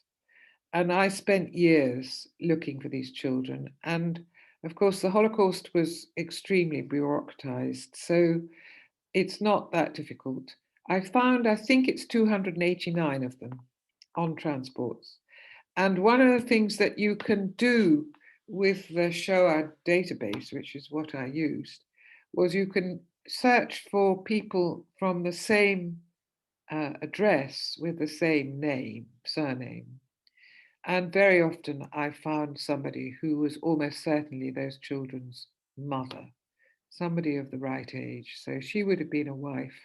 And I spent years looking for these children. And of course, the Holocaust was extremely bureaucratized, so it's not that difficult. I think it's 289 of them on transports. And one of the things that you can do with the Shoah database, which is what I used, was you can search for people from the same address with the same surname. And very often I found somebody who was almost certainly those children's mother, somebody of the right age. So she would have been a wife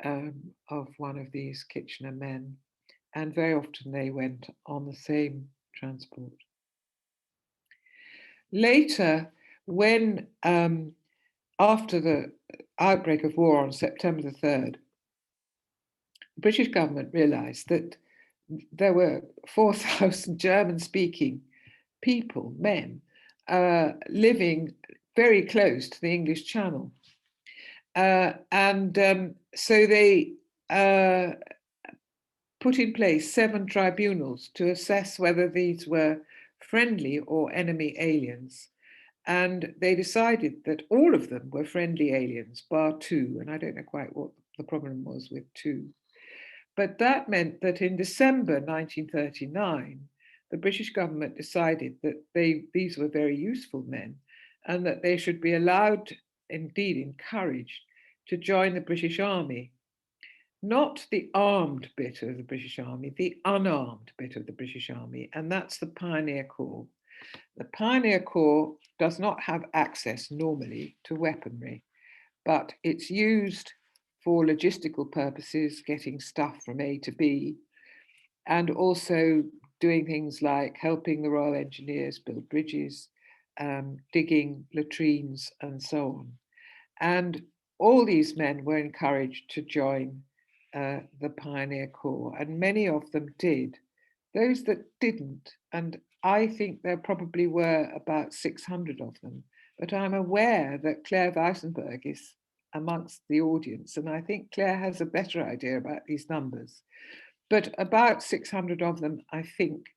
of one of these Kitchener men. And very often they went on the same transport. Later, when after the outbreak of war on September the 3rd, the British government realized that there were 4,000 German-speaking people, men, living very close to the English Channel. So they put in place 7 tribunals to assess whether these were friendly or enemy aliens. And they decided that all of them were friendly aliens, bar 2. And I don't know quite what the problem was with 2. But that meant that in December 1939, the British government decided that these were very useful men and that they should be allowed, indeed encouraged, to join the British Army. Not the armed bit of the British Army, the unarmed bit of the British Army, and that's the Pioneer Corps. The Pioneer Corps does not have access normally to weaponry, but it's used for logistical purposes, getting stuff from A to B, and also doing things like helping the Royal Engineers build bridges, digging latrines, and so on. And all these men were encouraged to join the Pioneer Corps, and many of them did. Those that didn't, and I think there probably were about 600 of them, but I'm aware that Clare Weissenberg is amongst the audience, and I think Clare has a better idea about these numbers. But about 600 of them, I think,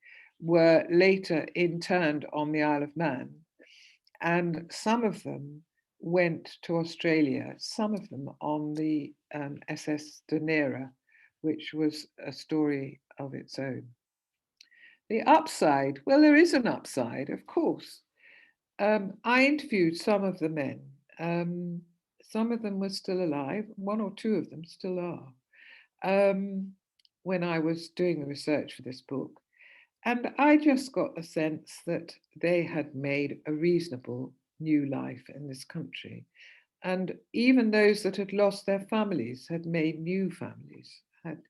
were later interned on the Isle of Man, and some of them went to Australia, some of them on the SS Dunera, which was a story of its own. The upside, well, there is an upside, of course. I interviewed some of the men. Some of them were still alive, 1 or 2 of them still are, when I was doing the research for this book. And I just got the sense that they had made a reasonable new life in this country. And even those that had lost their families had made new families, had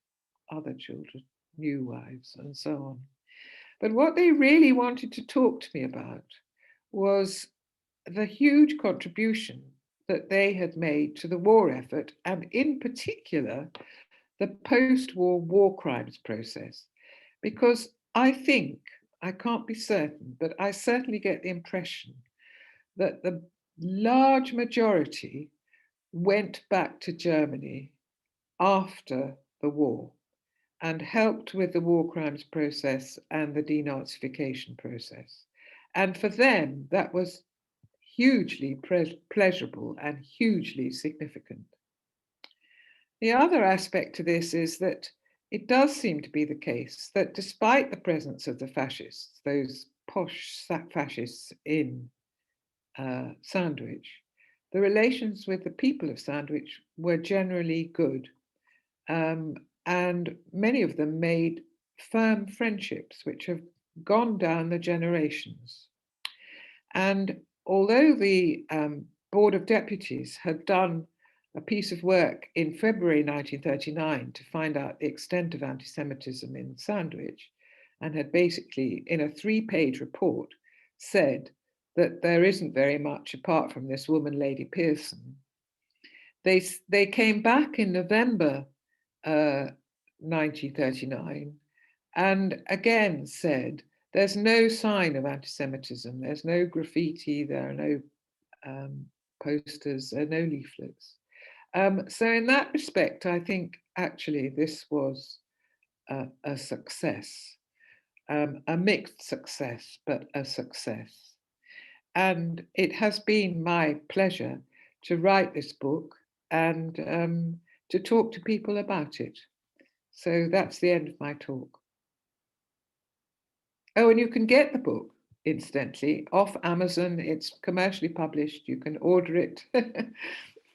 other children, new wives, and so on. But what they really wanted to talk to me about was the huge contribution that they had made to the war effort, and in particular, the post-war war crimes process. Because I think, I can't be certain, but I certainly get the impression that the large majority went back to Germany after the war and helped with the war crimes process and the denazification process. And for them, that was hugely pleasurable and hugely significant. The other aspect to this is that it does seem to be the case that despite the presence of the fascists, those posh fascists in Sandwich, the relations with the people of Sandwich were generally good. And many of them made firm friendships which have gone down the generations. And although the Board of Deputies had done a piece of work in February 1939 to find out the extent of anti-Semitism in Sandwich, and had basically, in a 3-page report, said that there isn't very much apart from this woman, Lady Pearson. They came back in November 1939 and again said, there's no sign of anti-Semitism, there's no graffiti, there are no posters, there are no leaflets. So in that respect, I think actually this was a success, a mixed success, but a success. And it has been my pleasure to write this book and to talk to people about it. So that's the end of my talk. Oh, and you can get the book, incidentally, off Amazon. It's commercially published. You can order it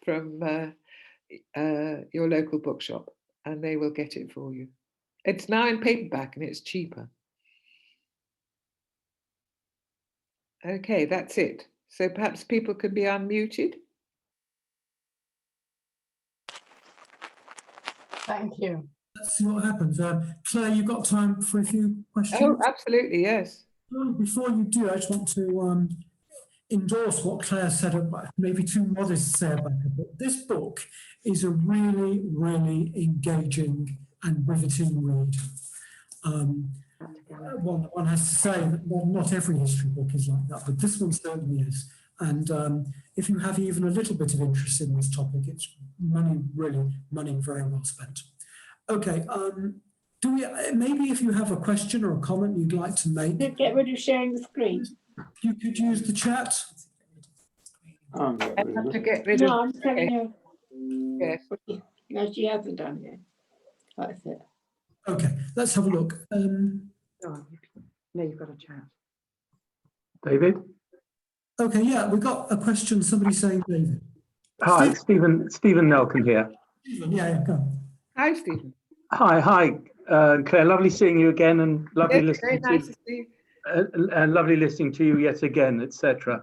from your local bookshop and they will get it for you. It's now in paperback and it's cheaper. Okay, that's it. So perhaps people could be unmuted. Thank you. Let's see what happens. Claire, you've got time for a few questions? Oh, absolutely, yes. Before you do, I just want to endorse what Claire said about, maybe too modest to say about it, but this book is a really, really engaging and riveting read. One has to say that not every history book is like that, but this one certainly is. And if you have even a little bit of interest in this topic, it's money very well spent. Okay, do we, maybe if you have a question or a comment you'd like to make. Get rid of sharing the screen. You could use the chat. I have to get rid of. No, I'm telling you. Yes. No, she hasn't done it. That's it. Okay, let's have a look. No, you've got a chat. David? Okay, yeah, we've got a question. Somebody saying David. Hi, Stephen Nelkin here. Stephen, yeah, go. Hi, Stephen. Hi, Claire. Lovely seeing you again, and lovely Yes, very listening nice to see to and lovely listening to you yet again, etc.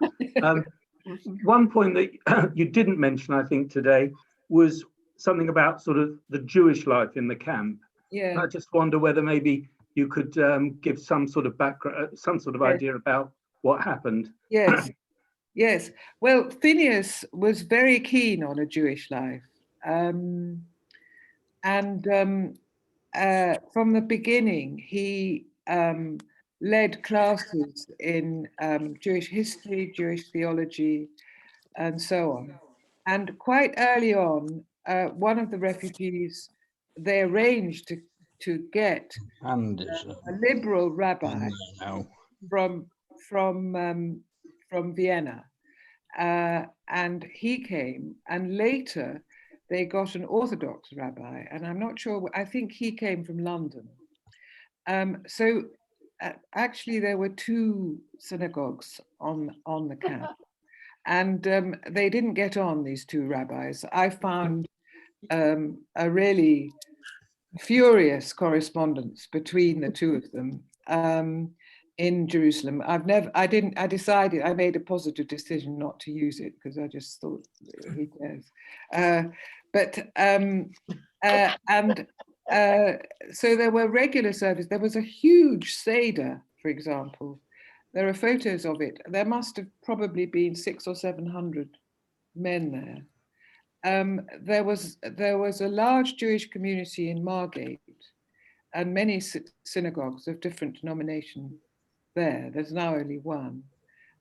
One point that you didn't mention, I think, today was something about sort of the Jewish life in the camp. Yeah. I just wonder whether maybe you could give some sort of background, some sort of idea about what happened. Yes. Yes. Well, Phineas was very keen on a Jewish life. And from the beginning, he led classes in Jewish history, Jewish theology, and so on. And quite early on, one of the refugees, they arranged to get a liberal rabbi from Vienna. And he came, and later they got an Orthodox rabbi, and I'm not sure, I think he came from London. Actually there were two synagogues on the camp, and they didn't get on, these two rabbis. I found a really furious correspondence between the two of them in Jerusalem. I made a positive decision not to use it because I just thought, who cares? So there were regular services. There was a huge Seder, for example. There are photos of it. There must have probably been 600 or 700 men there. There was a large Jewish community in Margate and many synagogues of different denominations there. There's now only one.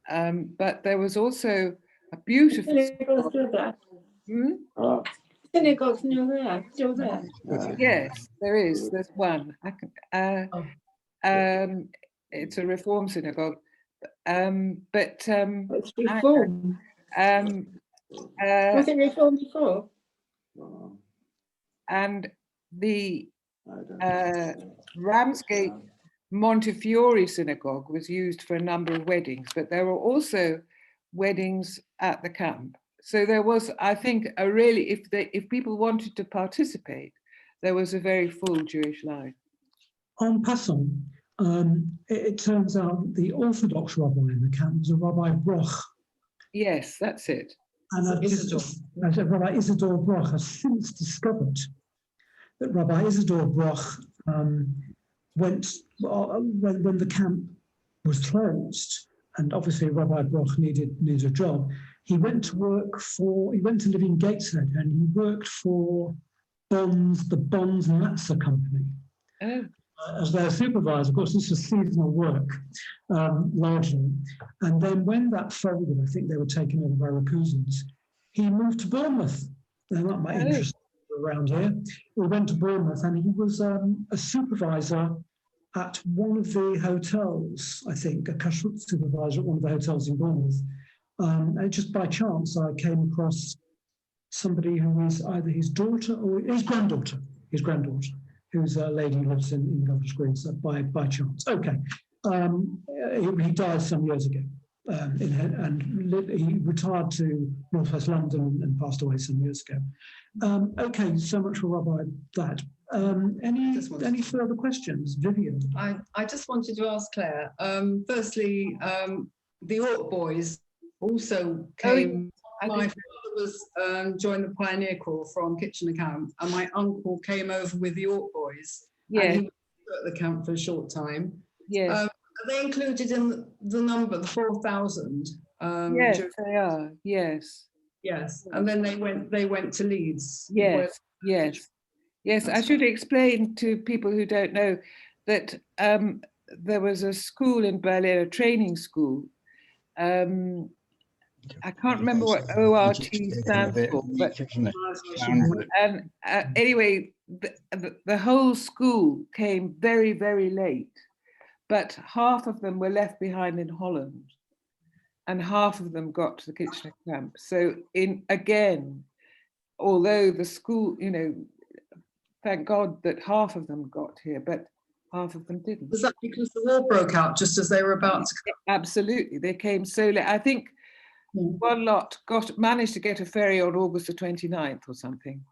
But there was also a beautiful Synagogue's still there. Synagogue's still there. Yes, there is. There's one. It's a Reform synagogue. It's Reform. Was it Reform before? And the Ramsgate Montefiore synagogue was used for a number of weddings, but there were also weddings at the camp. So there was, I think, a really, if people wanted to participate, there was a very full Jewish life. En passant, it turns out the Orthodox rabbi in the camp was a Rabbi Broch. Yes, that's it. And Rabbi Isidore Broch has since discovered that Rabbi Isidore Broch went, when the camp was closed, and obviously Rabbi Broch needed a job, he went to live in Gateshead, and he worked for the Bonds Matzah company. Oh. As their supervisor. Of course, this was seasonal work, largely. And then when that folded, I think they were taken over by Raccoonsons, he moved to Bournemouth. Now, that might interest around here. We went to Bournemouth, and he was a supervisor at one of the hotels, I think, a kashrut supervisor at one of the hotels in Bournemouth. And just by chance, I came across somebody who was either his daughter or his granddaughter, who's a lady who lives in Golders Green, so by chance. Okay. He died some years ago. He retired to Northwest London and passed away some years ago. Okay, so much for Rabbi that. Any further questions, Vivian? I just wanted to ask Claire. Firstly, the Ork boys also came. My father was joined the Pioneer Corps from Kitchener Camp, and my uncle came over with the Ork boys. Yeah. And he was at the camp for a short time. Yes. Are they included in the number, the 4,000? Yes, they are. Yes. Yes. And then they went to Leeds. Yes. Yes. Yes. I should explain to people who don't know that there was a school in Berlin, a training school. I can't remember what ORT stands for, but anyway, the whole school came very, very late, but half of them were left behind in Holland, and half of them got to the Kitchener camp. So again, although the school, thank God that half of them got here, but half of them didn't. Was that because the war broke out just as they were about to come? Absolutely, they came so late. I think one lot managed to get a ferry on August the 29th or something.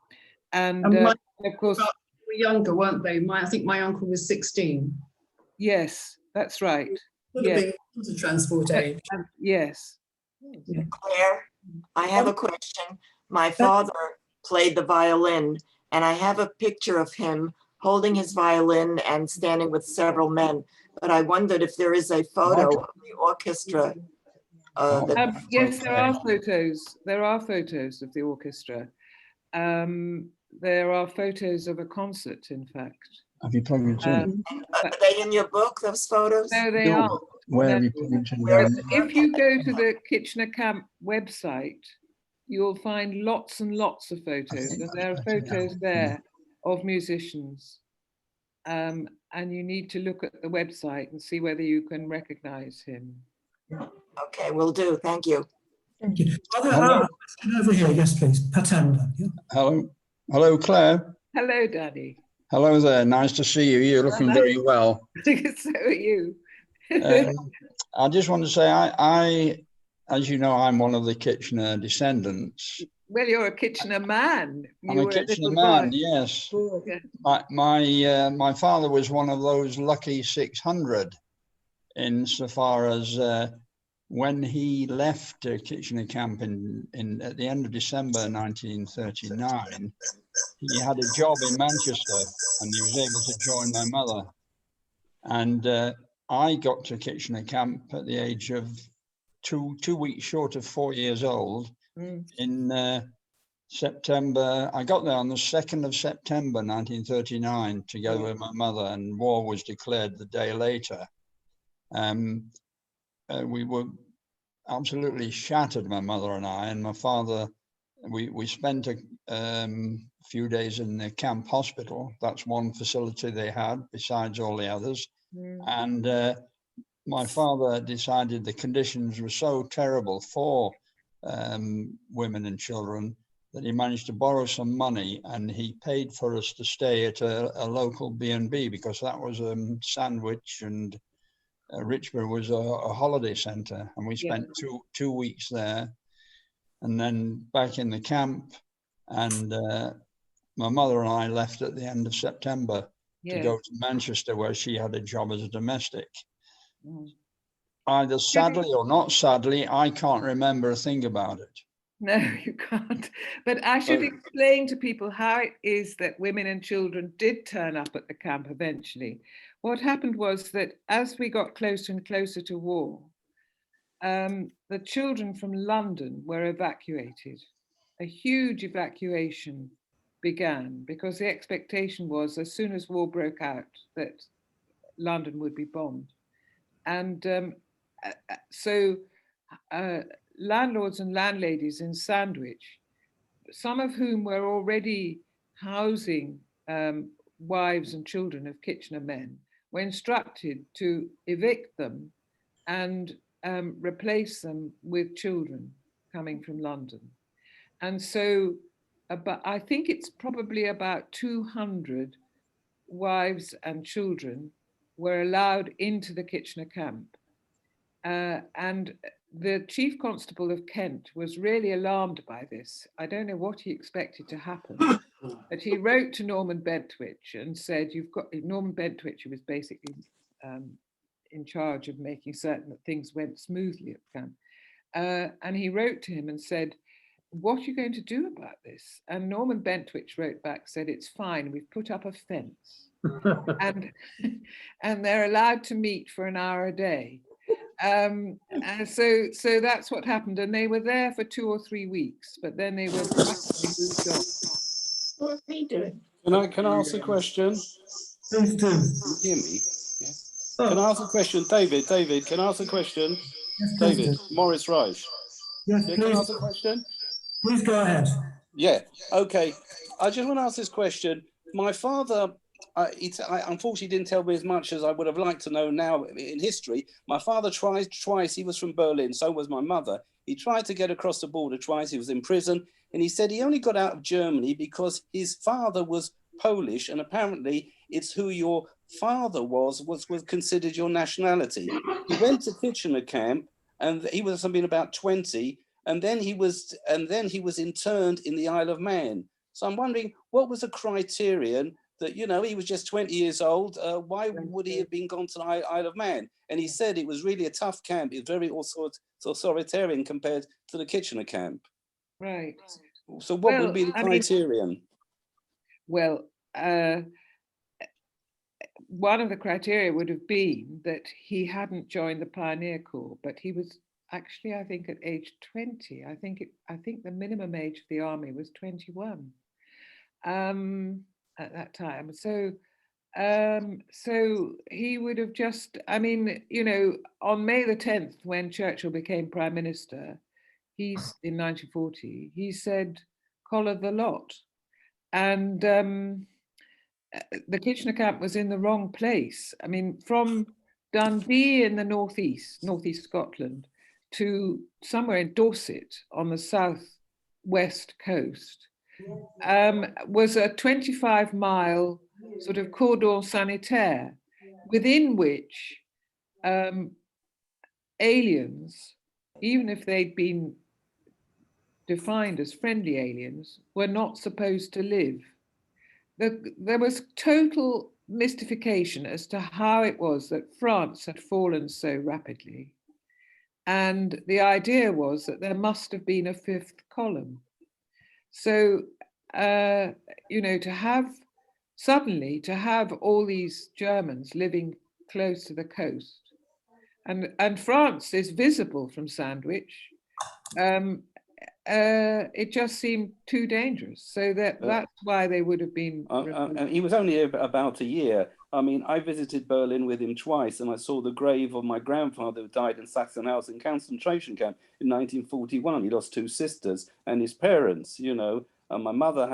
And of course, they were younger, weren't they? I think my uncle was 16. Yes, that's right. Would have been to transport age. Yes. Claire, I have a question. My father played the violin, and I have a picture of him holding his violin and standing with several men. But I wondered if there is a photo of the orchestra. Yes, there are photos. There are photos of the orchestra. There are photos of a concert, in fact. Have you plugged it in? Are they in your book, those photos? No, they aren't. Where have you plugged it in? If you go to the Kitchener Camp website, you'll find lots and lots of photos, and there are photos there of musicians. And you need to look at the website and see whether you can recognize him. Okay, will do. Thank you. Thank you. Over here, yes, please. Patanda. Yeah. Hello, Claire. Hello, Daddy. Hello there. Nice to see you. You're looking very well. So are you. I just want to say, I, as you know, I'm one of the Kitchener descendants. Well, you're a Kitchener man. I'm a Kitchener man, yes. Yeah. My father was one of those lucky 600, insofar as when he left Kitchener Camp at the end of December 1939, he had a job in Manchester and he was able to join my mother. And I got to Kitchener Camp at the age of two weeks short of 4 years old in September. I got there on the 2nd of September 1939 together with my mother, and war was declared the day later. We were absolutely shattered, my mother and I, and my father. We spent a few days in the camp hospital. That's one facility they had besides all the others. And my father decided the conditions were so terrible for women and children that he managed to borrow some money, and he paid for us to stay at a local B&B, because that was Sandwich, and Richmond was a holiday centre, and we spent two weeks there, and then back in the camp. And my mother and I left at the end of September to go to Manchester, where she had a job as a domestic. Either sadly or not sadly, I can't remember a thing about it. No, you can't. But I should explain to people how it is that women and children did turn up at the camp eventually. What happened was that as we got closer and closer to war, the children from London were evacuated. A huge evacuation began because the expectation was, as soon as war broke out, that London would be bombed. And so landlords and landladies in Sandwich, some of whom were already housing wives and children of Kitchener men were instructed to evict them and replace them with children coming from London. And so I think it's probably about 200 wives and children were allowed into the Kitchener camp. And the Chief Constable of Kent was really alarmed by this. I don't know what he expected to happen, but he wrote to Norman Bentwich and said, Norman Bentwich, who was basically in charge of making certain that things went smoothly at the camp. And he wrote to him and said, what are you going to do about this? And Norman Bentwich wrote back, said, it's fine, we've put up a fence. and they're allowed to meet for an hour a day. And so that's what happened. And they were there for 2 or 3 weeks, but then they were moved on. What are they doing? Can I ask a question? Please do. Can you hear me? Yeah. Can I ask a question? David, can I ask a question? Yes, David, Morris Reich. Yes, Yeah, can I ask a question? Please go ahead. Yeah, okay. I just want to ask this question. My father, I unfortunately didn't tell me as much as I would have liked to know now in history. My father tried twice. He was from Berlin, so was my mother. He tried to get across the border twice. He was in prison. And he said he only got out of Germany because his father was Polish. And apparently it's who your father was considered your nationality. He went to Kitchener camp and he was something about 20. And then he was interned in the Isle of Man. So I'm wondering, what was the criterion that, you know, he was just 20 years old. Why would he have been gone to the Isle of Man? And he said it was really a tough camp. It was very authoritarian compared to the Kitchener camp. Right. So what would be the criterion? One of the criteria would have been that he hadn't joined the Pioneer Corps, but he was actually, I think, at age 20. I think the minimum age of the army was 21 at that time. So he would have just, I mean, you know, on May the 10th, when Churchill became Prime Minister, in 1940, he said, collar the lot. And the Kitchener camp was in the wrong place. I mean, from Dundee in the northeast Scotland, to somewhere in Dorset on the southwest coast, was a 25-mile sort of cordon sanitaire, within which aliens, even if they'd been defined as friendly aliens, were not supposed to live. There was total mystification as to how it was that France had fallen so rapidly. And the idea was that there must have been a fifth column. So, you know, to have all these Germans living close to the coast, and France is visible from Sandwich, it just seemed too dangerous. So that's why they would have been. And he was only about a year. I mean, I visited Berlin with him twice, and I saw the grave of my grandfather who died in Sachsenhausen concentration camp in 1941. He lost 2 sisters and his parents, you know. And my mother,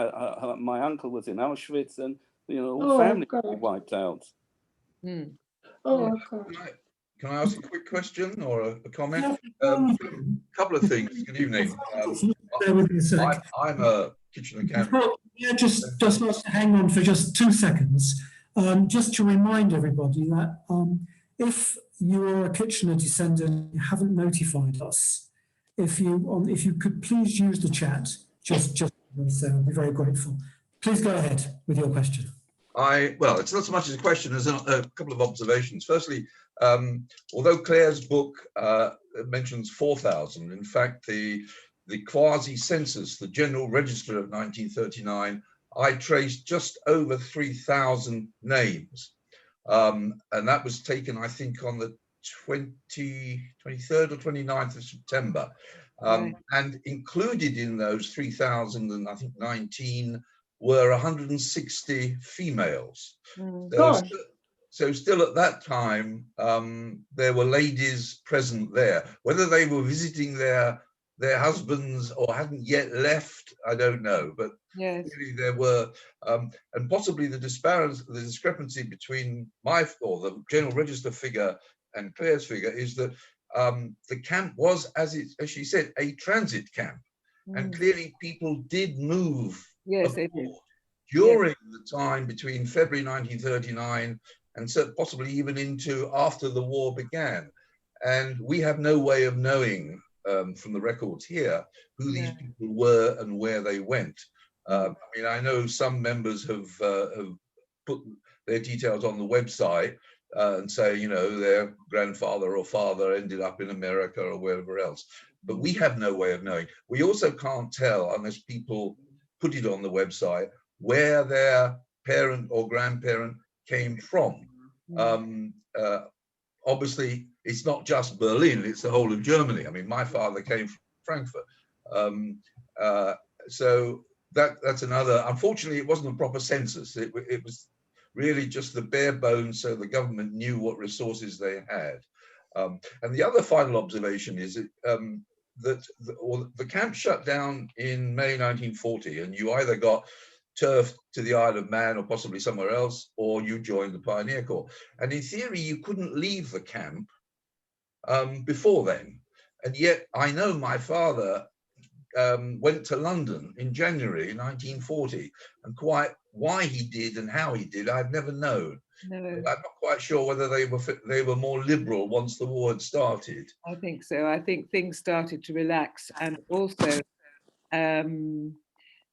my uncle was in Auschwitz, and, you know, all family wiped out. Mm. Oh, God. Can I ask a quick question or a comment? A couple of things. Good evening. I'm a Kitchener camp. Yeah, just hang on for just 2 seconds. Just to remind everybody that if you are a Kitchener descendant, you haven't notified us. If you could please use the chat, just I'd be very grateful. Please go ahead with your question. Well, it's not so much as a question as a couple of observations. Firstly, although Clare's book mentions 4,000, in fact, the quasi-census, the General Register of 1939, I traced just over 3,000 names. And that was taken, I think, on the 23rd or 29th of September. And included in those 3,000, and I think 19, were 160 females. So still at that time, there were ladies present there. Whether they were visiting there their husbands or hadn't yet left. I don't know, but Yes. really there were, and possibly the discrepancy between or the General Register figure and Clare's figure is that the camp was, as she said, a transit camp, and clearly people did move. Yes, it is. During the time between February 1939 and so possibly even into after the war began. And we have no way of knowing from the records here who these people were and where they went. I mean, I know some members have put their details on the website and say, you know, their grandfather or father ended up in America or wherever else. But we have no way of knowing. We also can't tell unless people put it on the website where their parent or grandparent came from. Obviously, it's not just Berlin, it's the whole of Germany. I mean, my father came from Frankfurt. So that's another, unfortunately, it wasn't a proper census. It was really just the bare bones so the government knew what resources they had. And the other final observation is that the camp shut down in May 1940, and you either got turfed to the Isle of Man or possibly somewhere else, or you joined the Pioneer Corps. And in theory, you couldn't leave the camp before then. And yet I know my father went to London in January 1940, and quite why he did and how he did, I've never known. No. I'm not quite sure whether they were more liberal once the war had started. I think so. I think things started to relax, and also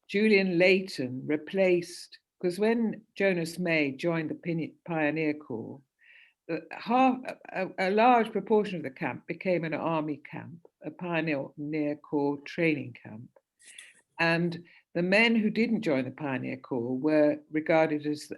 Julian Layton replaced, because when Jonas May joined the Pioneer Corps, a large proportion of the camp became an army camp, a Pioneer Corps training camp. And the men who didn't join the Pioneer Corps were regarded as